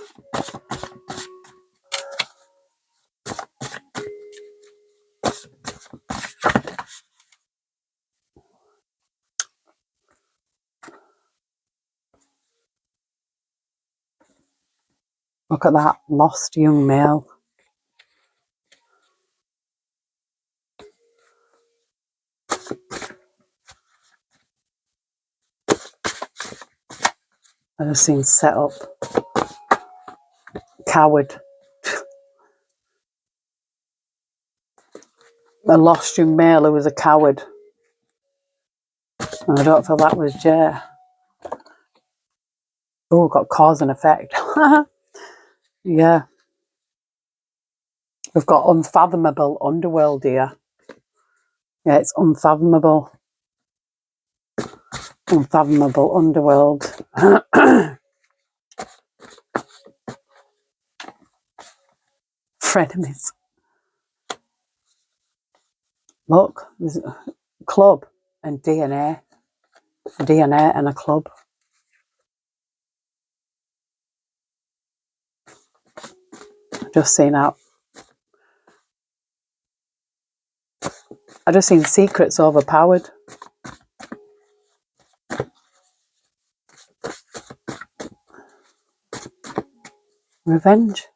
Look at that lost young male. I just seen set up. Coward. A lost young male who was a coward. And I don't feel that was Jay. Oh, got cause and effect. Yeah. We've got unfathomable underworld here. Yeah, it's unfathomable. Unfathomable underworld. Frenemies. Look, there's a club and DNA. DNA and a club. Just seen out. I just seen secrets overpowered. Revenge.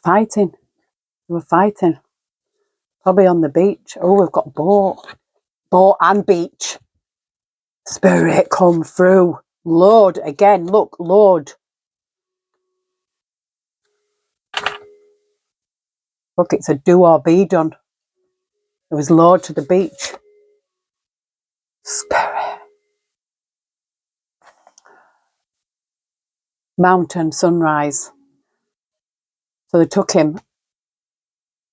Fighting. They were fighting. Probably on the beach. Oh, we've got boat. Boat and beach. Spirit come through. Lord again. Look, Lord. Look, it's a do or be done. It was Lord to the beach. Spirit. Mountain sunrise. So they took him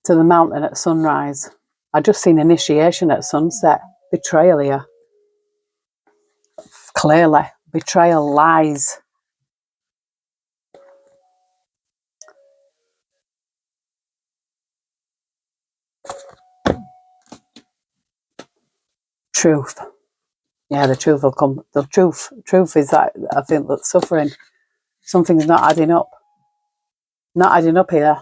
to the mountain at sunrise. I just seen initiation at sunset. Betrayal here. Clearly. Betrayal, lies. Truth. Yeah, the truth will come. The truth is that I think that suffering, something's not adding up. Not adding up here.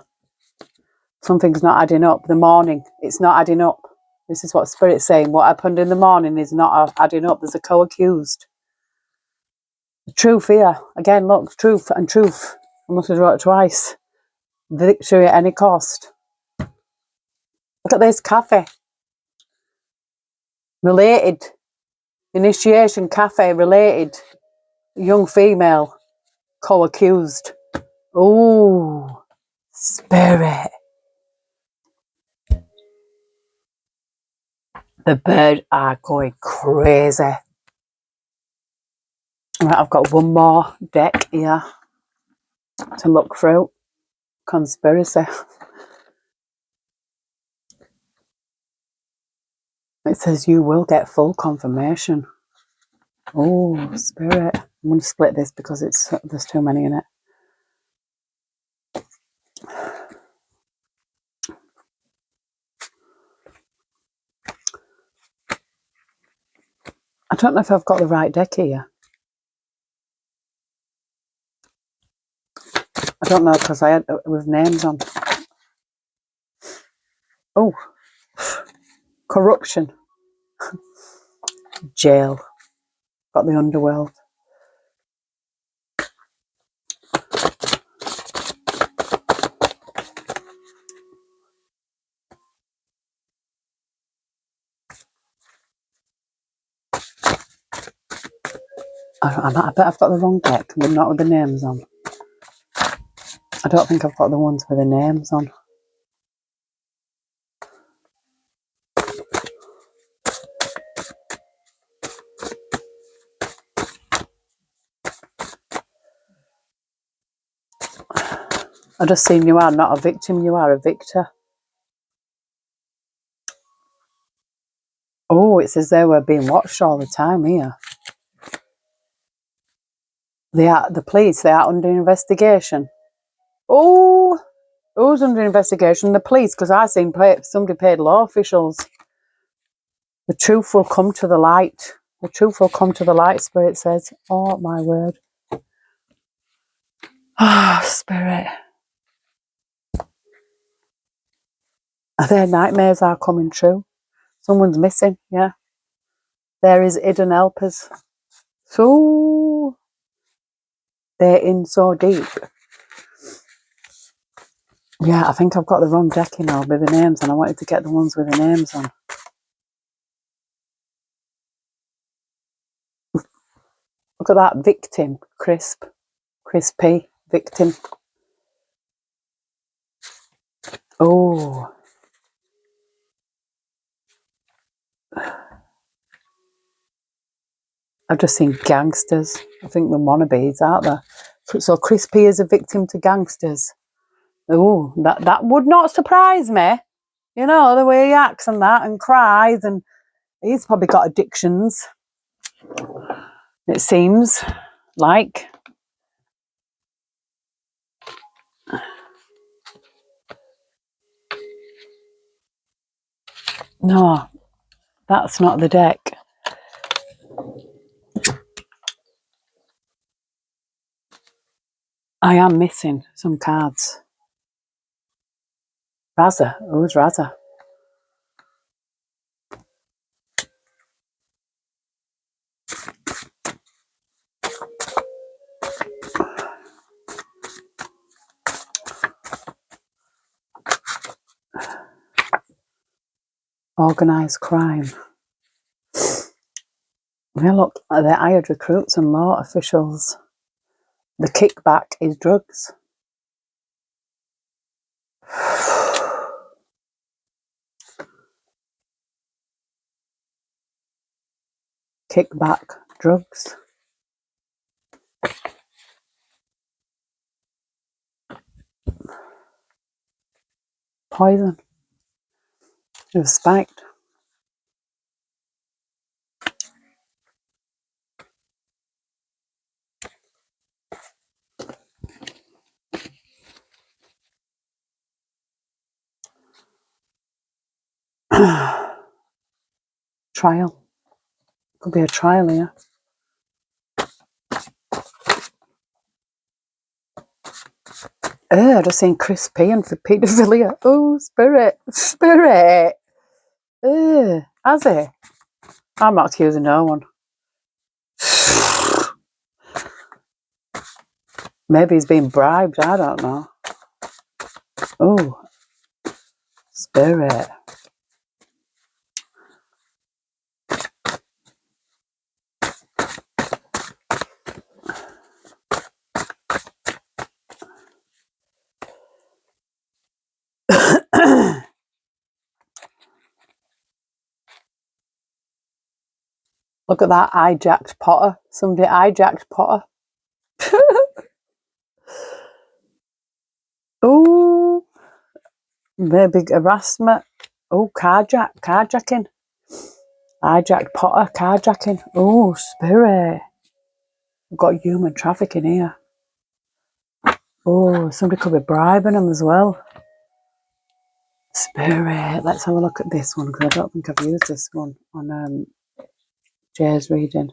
Something's not adding up. The morning, it's not adding up. This is what Spirit's saying. What happened in the morning is not adding up. There's a co-accused. The truth here. Again, look, truth and truth. I must have wrote it twice. Victory at any cost. Look at this cafe. Related. Initiation cafe related. Young female. Co-accused. Ooh. Spirit. The birds are going crazy. Right, I've got one more deck here to look through. Conspiracy. It says you will get full confirmation. Oh, Spirit. I'm going to split this because there's too many in it. I don't know if I've got the right deck here. I don't know because I had with names on. Oh, corruption. Jail. Got the underworld. I bet I've got the wrong deck, but not with the names on. I don't think I've got the ones with the names on. I just seen you are not a victim, you are a victor. Oh, it says they were being watched all the time here. The police, they are under investigation. Oh, who's under investigation? The police, because I seen somebody paid law officials. The truth will come to the light. The truth will come to the light, Spirit says. Oh, my word. Ah, Spirit. Their nightmares are coming true. Someone's missing, yeah. There is hidden helpers. So, they're in so deep. Yeah, I think I've got the wrong deck, with the names, and I wanted to get the ones with the names on. Look at that victim, crispy victim. Oh, I've just seen gangsters. I think the wannabes, aren't there? So Crispy is a victim to gangsters. Oh, that would not surprise me. You know, the way he acts and that and cries, and he's probably got addictions. It seems like. No, that's not the deck. I am missing some cards. Raza. Who's Raza? Organised crime. Yeah, look, they're hired recruits and law officials. The kickback is drugs. Kickback, drugs. Poison. Respect. Trial. Could be a trial here. I just seen Chris paying for paedophilia. Oh, Spirit. Has he? I'm not accusing no one. Maybe he's being bribed. I don't know. Oh, Spirit. Look at that hijacked Potter. Somebody hijacked Potter. Oh, maybe harassment. Oh, carjacking. Hijacked Potter, carjacking. Oh, Spirit. We've got human trafficking here. Oh, somebody could be bribing them as well. Spirit. Let's have a look at this one, because I don't think I've used this one on Jay's reading.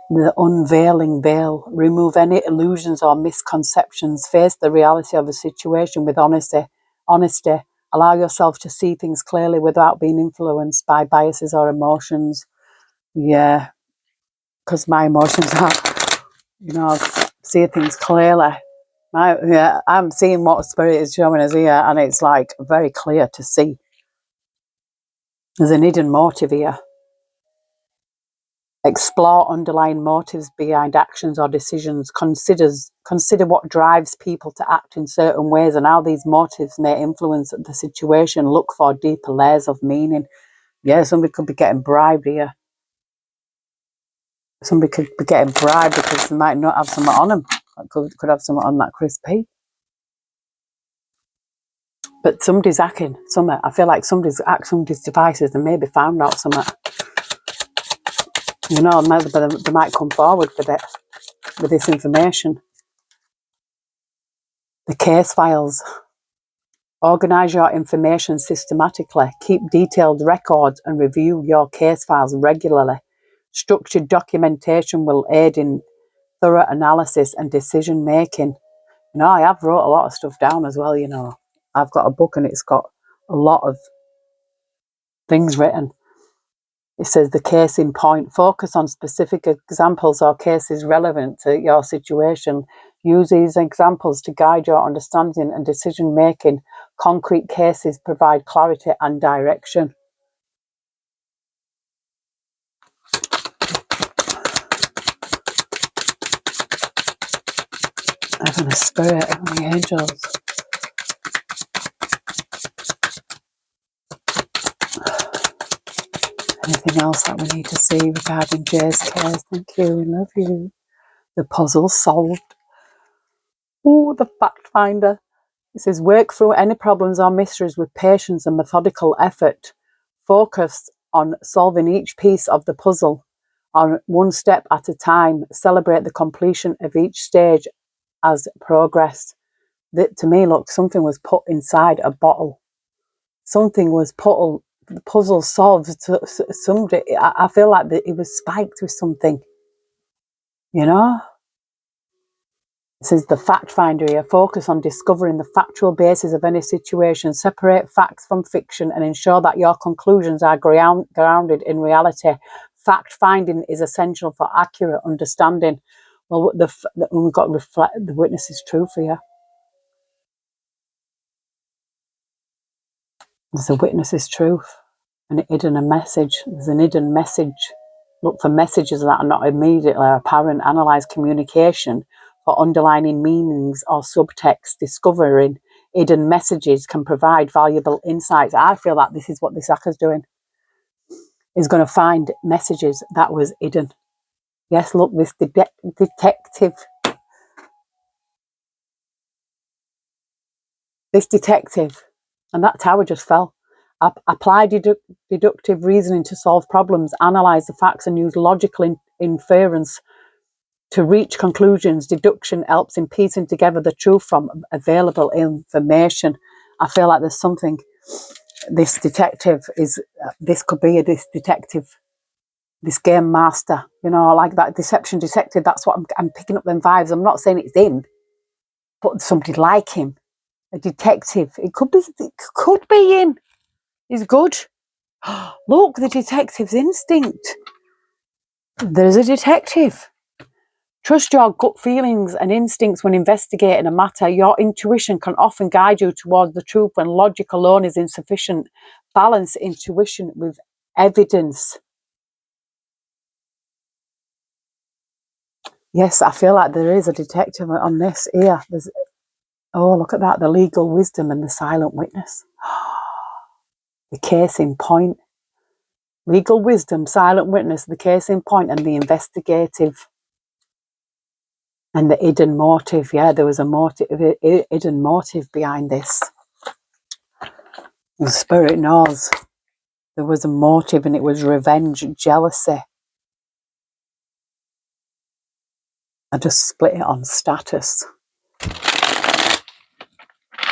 The unveiling veil. Remove any illusions or misconceptions. Face the reality of a situation with honesty. Allow yourself to see things clearly without being influenced by biases or emotions. Yeah, because my emotions are, see things clearly. I'm seeing what Spirit is showing us here, and it's like very clear to see. There's an hidden motive here. Explore underlying motives behind actions or decisions. Consider what drives people to act in certain ways and how these motives may influence the situation. Look for deeper layers of meaning. Yeah, somebody could be getting bribed here. Somebody could be getting bribed because they might not have something on them. Could have something on that Chris P. But somebody's hacking something. I feel like somebody's hacked somebody's devices and maybe found out something. You know, they might come forward with this information. The case files. Organise your information systematically. Keep detailed records and review your case files regularly. Structured documentation will aid in thorough analysis and decision making. You know, I have wrote a lot of stuff down as well, you know. I've got a book and it's got a lot of things written. It says the case in point. Focus on specific examples or cases relevant to your situation. Use these examples to guide your understanding and decision making. Concrete cases provide clarity and direction. Heaven, a spirit, heavenly angels. Anything else that we need to see regarding Jay's case? Thank you, we love you. The puzzle solved. Ooh, the fact finder. It says, work through any problems or mysteries with patience and methodical effort. Focus on solving each piece of the puzzle on one step at a time. Celebrate the completion of each stage as progress. That to me, look, something was put inside a bottle. Something was put, the puzzle solved. Somebody, I feel like it was spiked with something, you know? This is the fact finder here. Focus on discovering the factual basis of any situation. Separate facts from fiction and ensure that your conclusions are grounded in reality. Fact finding is essential for accurate understanding. Well, we've got to reflect the witness's truth here. There's a witness's truth and hidden a message. There's an hidden message. Look for messages that are not immediately apparent. Analyze communication for underlining meanings or subtext. Discovering hidden messages can provide valuable insights. I feel like this is what this hacker's doing. He's going to find messages that was hidden. Yes, look, this detective. This detective, and that tower just fell. Apply deductive reasoning to solve problems. Analyze the facts and use logical inference to reach conclusions. Deduction helps in piecing together the truth from available information. I feel like there's something, this detective is, this could be this detective, this game master, you know, like that deception detective. That's what I'm picking up them vibes. I'm not saying it's him, but somebody like him, a detective. It could be him. He's good. Look, the detective's instinct. There's a detective. Trust your gut feelings and instincts when investigating a matter. Your intuition can often guide you towards the truth when logic alone is insufficient. Balance intuition with evidence. Yes, I feel like there is a detective on this here. Oh, look at that, the legal wisdom and the silent witness. The case in point. Legal wisdom, silent witness, the case in point, and the investigative. And the hidden motive. Yeah, there was a motive, hidden motive behind this. The spirit knows there was a motive, and it was revenge, jealousy. I just split it on status.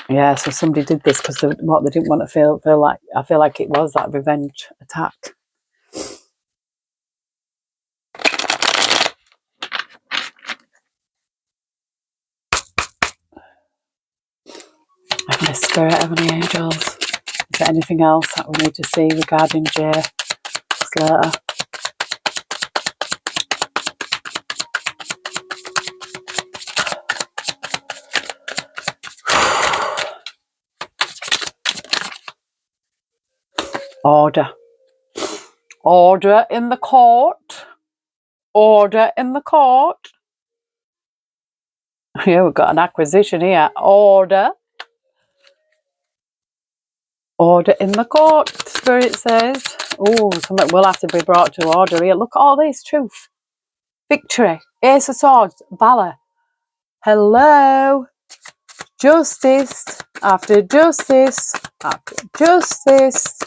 Yeah, so somebody did this because they didn't want to feel like, I feel like it was that revenge attack. Heavenly Spirit, Heavenly Angels. Is there anything else that we need to see regarding Jay Slater? Order. Order in the court. Order in the court. Yeah, we've got an acquisition here. Order. Order in the court, Spirit says. Oh, something will have to be brought to order here. Look at all this. Truth. Victory. Ace of Swords. Valor. Hello. Justice. After justice. After justice.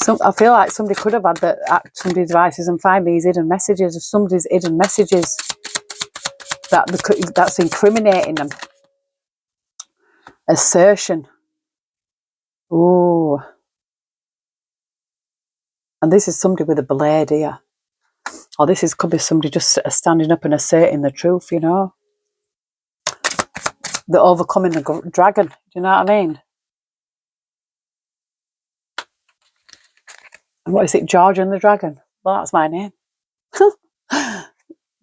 I feel like somebody could have had somebody's devices and find these hidden messages, or somebody's hidden messages that's incriminating them. Assertion. Oh. And this is somebody with a blade here. Or could be somebody just standing up and asserting the truth, you know. They're overcoming the dragon. Do you know what I mean? And what is it, George and the Dragon? Well, that's my name.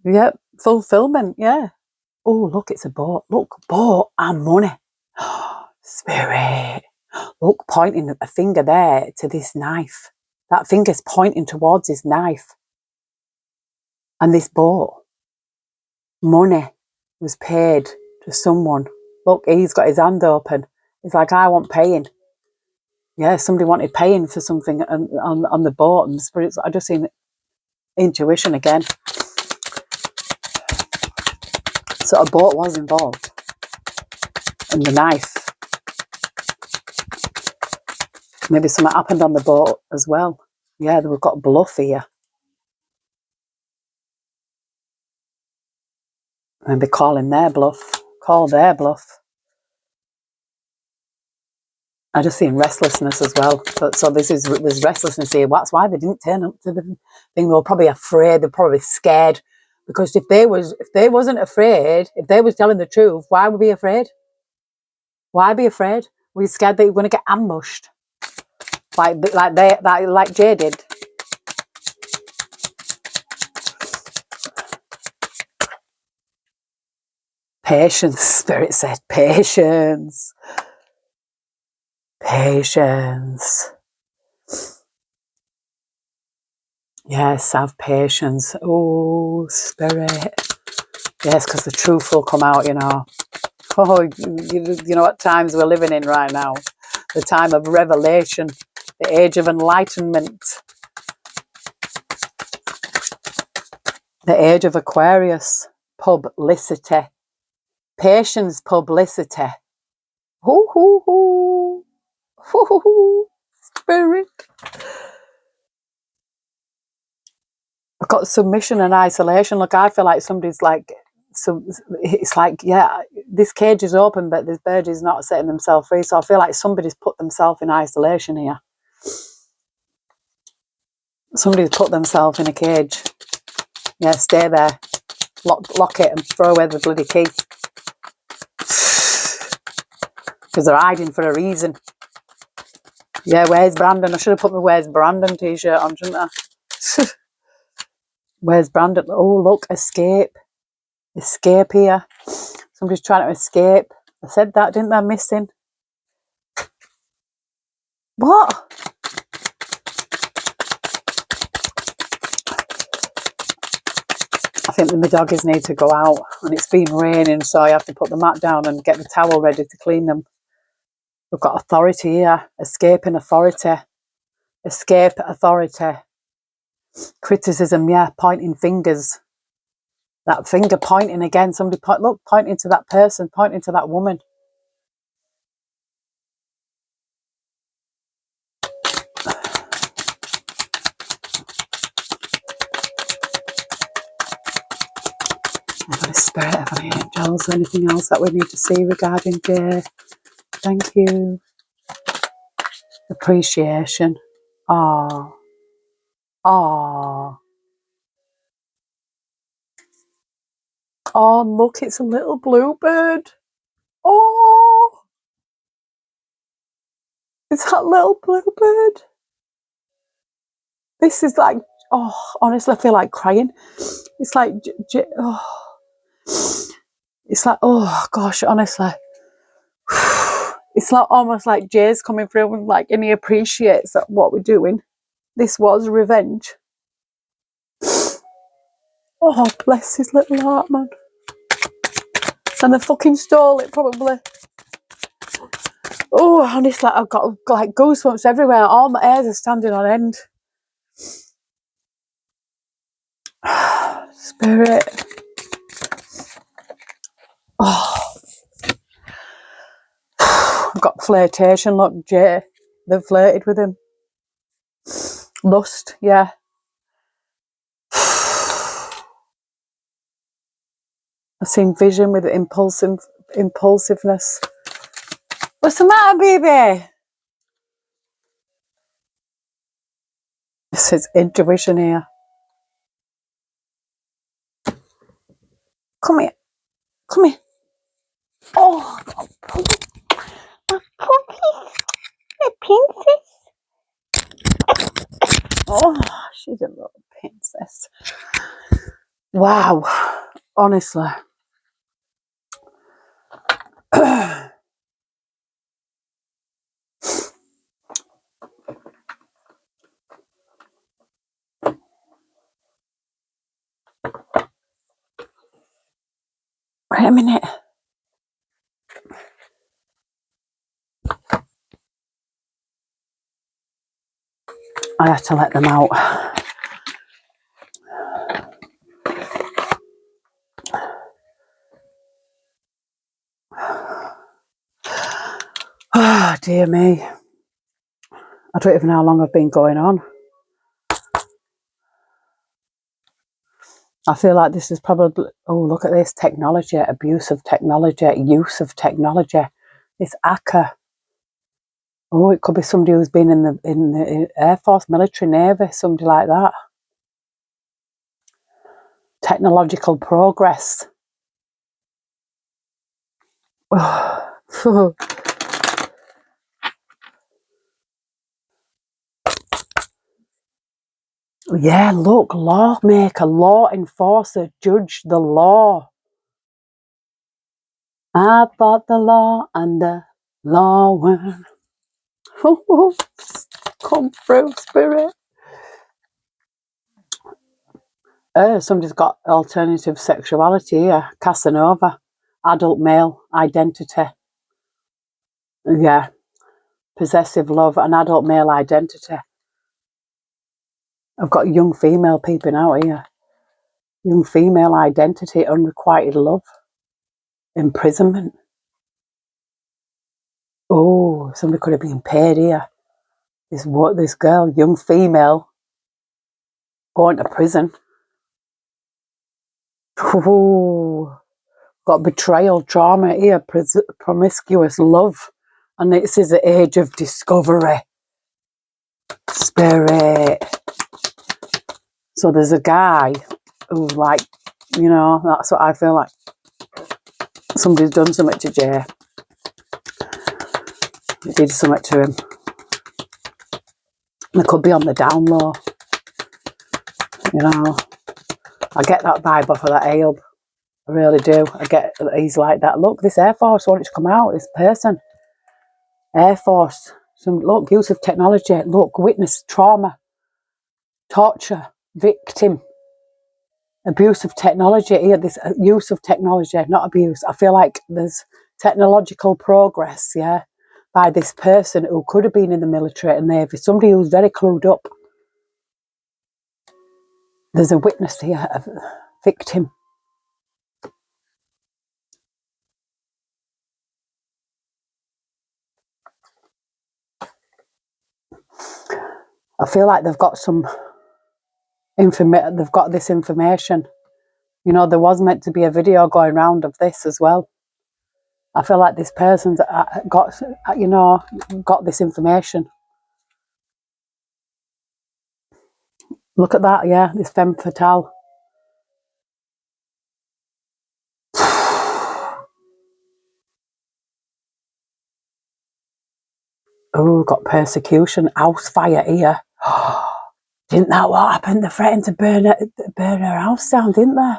Yep, fulfillment, yeah. Oh, look, it's a boat. Look, boat and money. Spirit. Look, pointing a finger there to this knife. That finger's pointing towards his knife. And this boat. Money was paid to someone. Look, he's got his hand open. He's like, I want paying. Yeah, somebody wanted paying for something on the boat, and the spirits. I just seen intuition again. So a boat was involved, and the knife. Maybe something happened on the boat as well. Yeah, we've got bluff here. Maybe calling their bluff. Call their bluff. I just seen restlessness as well. So there's restlessness here. That's why they didn't turn up to the thing. They were probably afraid. They're probably scared. Because if they wasn't afraid, if they was telling the truth, why would we be afraid? Why be afraid? Were you scared that you were going to get ambushed, like Jay did? Patience, Spirit said. Patience. Patience. Yes, have patience. Oh, Spirit. Yes, because the truth will come out, you know. Oh, you know what times we're living in right now. The time of revelation. The age of enlightenment. The age of Aquarius. Publicity. Patience, publicity. Hoo, hoo, hoo. Hoo, hoo, hoo. Spirit. I've got submission and isolation. Look, I feel like somebody's like, so it's like, yeah, this cage is open, but this bird is not setting themselves free. So I feel like somebody's put themselves in isolation here. Somebody's put themselves in a cage. Yeah, stay there. Lock it and throw away the bloody key. Because they're hiding for a reason. Yeah, where's Brandon? I should have put my Where's Brandon t-shirt on, shouldn't I? Where's Brandon? Oh, look, escape. Escape here. Somebody's trying to escape. I said that, didn't I? Missing. What? I think my doggies need to go out, and it's been raining, so I have to put the mat down and get the towel ready to clean them. We've got authority here. Escaping authority. Escape authority. Criticism, yeah, pointing fingers. That finger pointing again. Somebody pointing to that person, pointing to that woman. Have a spirit, have any angels, anything else that we need to see regarding Jay? Thank you. Appreciation. Ah. Ah. Oh, look, it's a little bluebird. Oh. It's that little bluebird. This is like, oh, honestly, I feel like crying. It's like, oh. It's like, oh, gosh, honestly. It's like almost like Jay's coming through and like, and he appreciates what we're doing. This was revenge. Oh, bless his little heart, man. And they fucking stole it, probably. Oh, honestly, I've got like goosebumps everywhere. All my hairs are standing on end. Spirit. Oh. I've got flirtation. Look, Jay. They've flirted with him. Lust, yeah. I've seen vision with impulsiveness. What's the matter, baby? It says intuition here. Come here. Come here. Oh, my puppy. My princess. Oh, she's a little princess. Wow. Honestly. Wait a minute. I have to let them out. Oh, dear me. I don't even know how long I've been going on. I feel like this is probably, oh, look at this, technology, abuse of technology, use of technology. This hacker. Oh, it could be somebody who's been in the Air Force, military, Navy, somebody like that. Technological progress. Oh. Yeah, look, lawmaker, law enforcer, judge the law. I fought the law and the law won. Come through, spirit. Somebody's got alternative sexuality here. Casanova, adult male identity. Yeah, possessive love, and adult male identity. I've got young female peeping out here. Young female identity, unrequited love, imprisonment. Oh, somebody could have been paid here. This girl, young female, going to prison. Oh, got betrayal, trauma here, promiscuous love. And this is the age of discovery. Spirit. So there's a guy who, like, you know, that's what I feel like. Somebody's done something to Jay. Did something to him. They could be on the down low. You know, I get that vibe off of that Ayob. I really do. I get, he's like that. Look, this Air Force wanted to come out. This person. Air Force. Look, use of technology. Look, witness trauma. Torture. Victim. Abuse of technology. Here, this use of technology, not abuse. I feel like there's technological progress, yeah, by this person who could have been in the military and Navy. Somebody who's very clued up. There's a witness here, a victim. I feel like they've got some they've got this information. You know, there was meant to be a video going round of this as well. I feel like this person's got, you know, got this information. Look at that, yeah, this femme fatale. Oh, got persecution, house fire here. Didn't that what happened? They threatened to burn her house down, didn't they?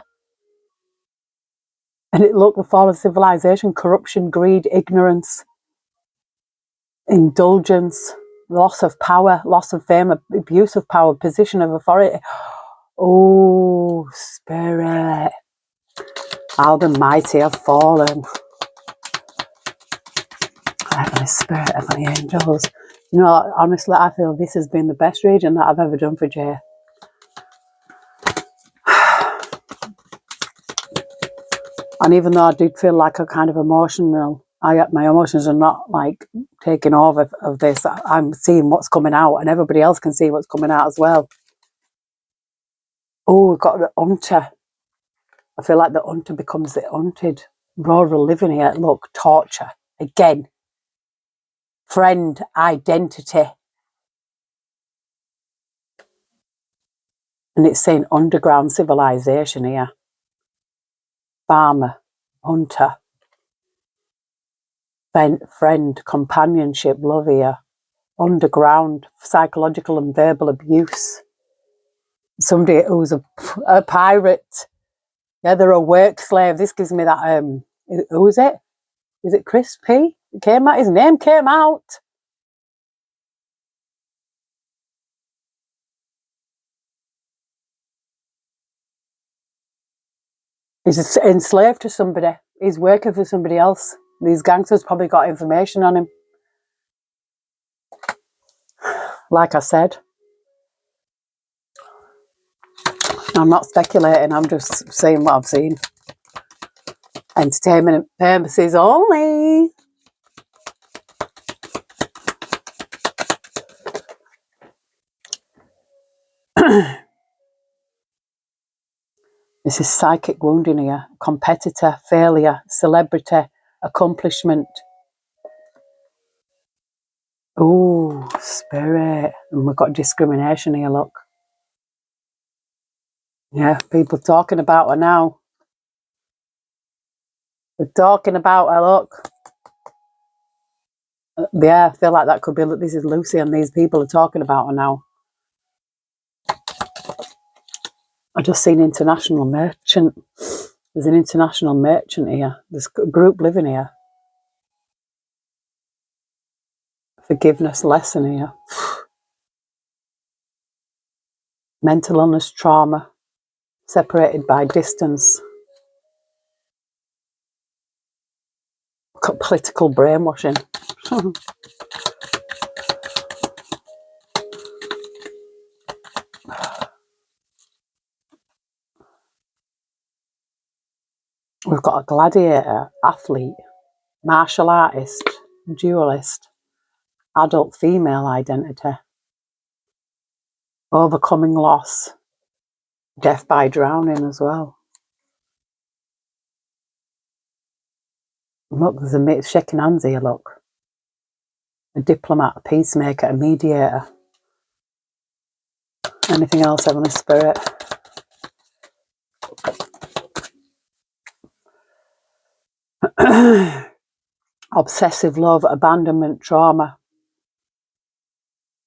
And it looked the fall of civilization, corruption, greed, ignorance, indulgence, loss of power, loss of fame, abuse of power, position of authority. Oh, spirit. How the mighty have fallen. Heavenly Spirit, heavenly angels. You know, honestly, I feel this has been the best reading that I've ever done for Jay. And even though I did feel like a kind of emotional My emotions are not like taking over of this. I'm seeing what's coming out, and everybody else can see what's coming out as well. Oh, we've got the hunter. I feel like the hunter becomes the hunted. Rural living here. Look, torture again. Friend identity, and it's saying underground civilization here. Farmer, hunter, friend, companionship, love here. Underground, psychological and verbal abuse. Somebody who's a pirate. Yeah, they're a work slave. This gives me that, who is it? Is it Chris P? His name came out. He's enslaved to somebody. He's working for somebody else. These gangsters probably got information on him. Like I said, I'm not speculating, I'm just saying what I've seen. Entertainment purposes only. This is psychic wounding here. Competitor, failure, celebrity, accomplishment. Oh, spirit. And we've got discrimination here, look. Yeah, people talking about her now. They're talking about her, look. Yeah, I feel like that could be, look, this is Lucy and these people are talking about her now. I just seen international merchant. There's an international merchant here. There's a group living here. Forgiveness lesson here. Mental illness, trauma, separated by distance. Political brainwashing. We've got a gladiator, athlete, martial artist, dualist, adult female identity, overcoming loss, death by drowning as well. Look, there's a mate shaking hands here, look. A diplomat, a peacemaker, a mediator. Anything else, Heavenly Spirit? Obsessive love, abandonment, trauma.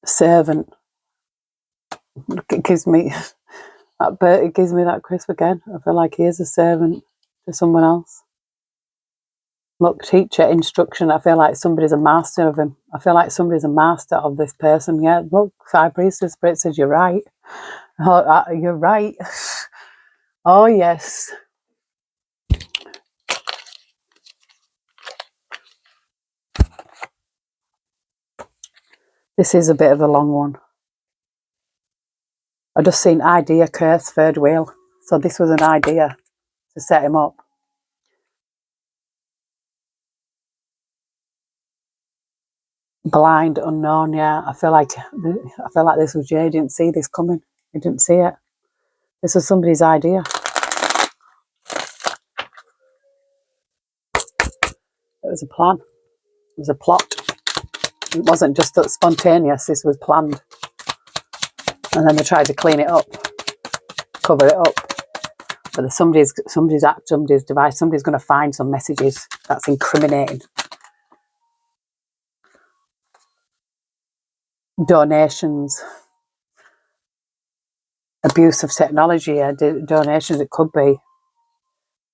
Servant. It gives me it gives me that crisp again. I feel like he is a servant to someone else. Look, teacher, instruction. I feel like somebody's a master of him. I feel like somebody's a master of this person. Yeah, look, High Priestess Spirit says you're right. Oh, you're right. Oh, yes. This is a bit of a long one. I just seen idea, curse, third wheel. So this was an idea to set him up. Blind, unknown, yeah. I feel like this was Jay. He didn't see this coming. He didn't see it. This was somebody's idea. It was a plan. It was a plot. It wasn't just spontaneous. This was planned. And then they tried to clean it up, cover it up. But there's somebody's app, somebody's device, somebody's going to find some messages that's incriminating. Donations. Abuse of technology, yeah. Donations, it could be.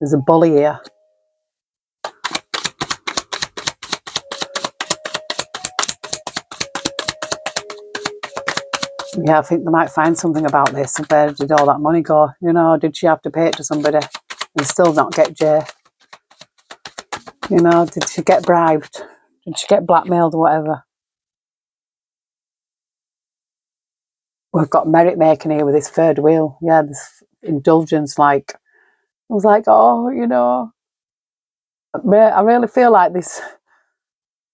There's a bully here. Yeah, I think they might find something about this. Where did all that money go? You know, did she have to pay it to somebody and still not get Jay? You know, did she get bribed? Did she get blackmailed or whatever? We've got merit making here with this third wheel. Yeah, this indulgence, like, I was like, oh, you know, I really feel like this.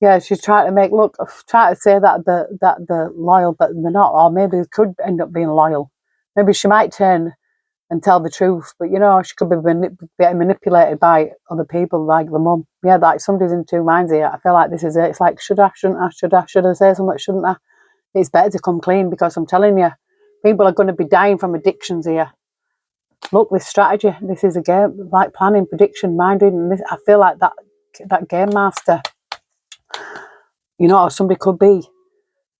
Yeah, she's trying to try to say that they're loyal, but they're not. Or maybe they could end up being loyal. Maybe she might turn and tell the truth, but she could be getting manipulated by other people, like the mum. Yeah, like somebody's in two minds here. I feel like this is it. It's like, should I, shouldn't I, should I say something, shouldn't I? It's better to come clean, because I'm telling you, people are going to be dying from addictions here. Look, this strategy, this is a game, like planning, prediction, mind reading. I feel like that game master, somebody could be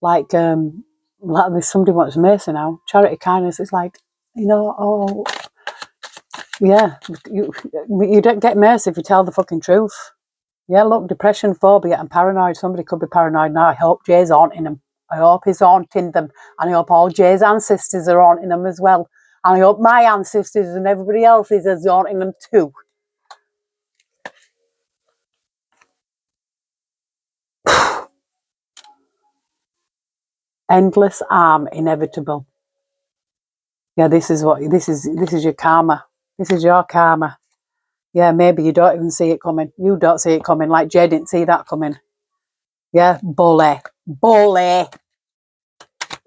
like somebody wants mercy now. Charity kindness is like, oh yeah, you don't get mercy if you tell the fucking truth. Yeah, look, depression, phobia, and paranoid. Somebody could be paranoid now. I hope Jay's haunting them. I hope he's haunting them. And I hope all Jay's ancestors are haunting them as well. And I hope my ancestors and everybody else's is haunting them too. Endless arm, inevitable. Yeah, this is your karma. This is your karma. Yeah, maybe you don't even see it coming. You don't see it coming, like Jay didn't see that coming. Yeah, bully. Bully.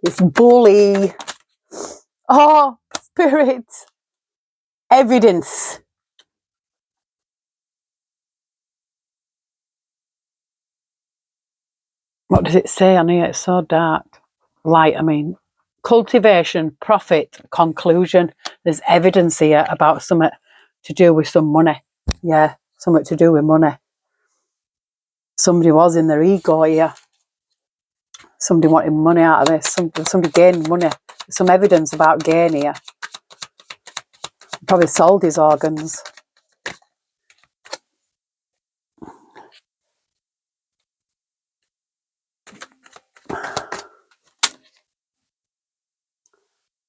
It's bully. Oh, spirit. Evidence. What does it say on here? It's so dark. Light, cultivation, profit, conclusion. There's evidence here about something to do with some money. Yeah, something to do with money. Somebody was in their ego here. Somebody wanted money out of this. Somebody gained money. Some evidence about gain here. Probably sold his organs.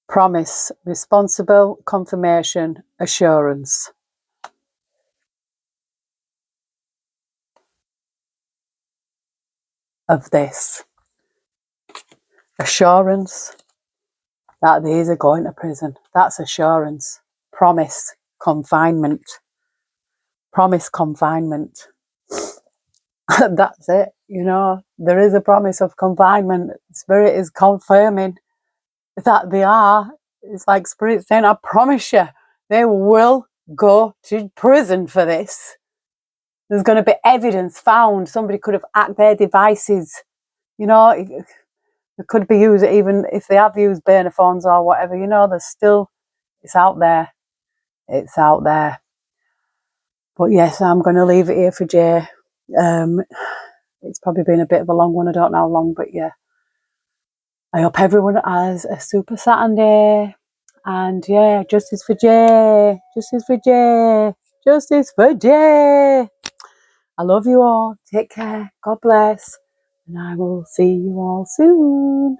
Promise, responsible, confirmation, assurance. Of this. Assurance that these are going to prison. That's assurance. Promise, confinement. Promise, confinement. That's it. There is a promise of confinement. Spirit is confirming that they are. It's like Spirit saying, I promise you, they will go to prison for this. There's going to be evidence found. Somebody could have hacked their devices. It could be used, even if they have used burner phones or whatever. There's still, it's out there. It's out there. But yes, I'm going to leave it here for Jay. It's probably been a bit of a long one. I don't know how long, but yeah. I hope everyone has a super Saturday. And yeah, justice for Jay. Justice for Jay. Justice for Jay. I love you all. Take care. God bless. And I will see you all soon.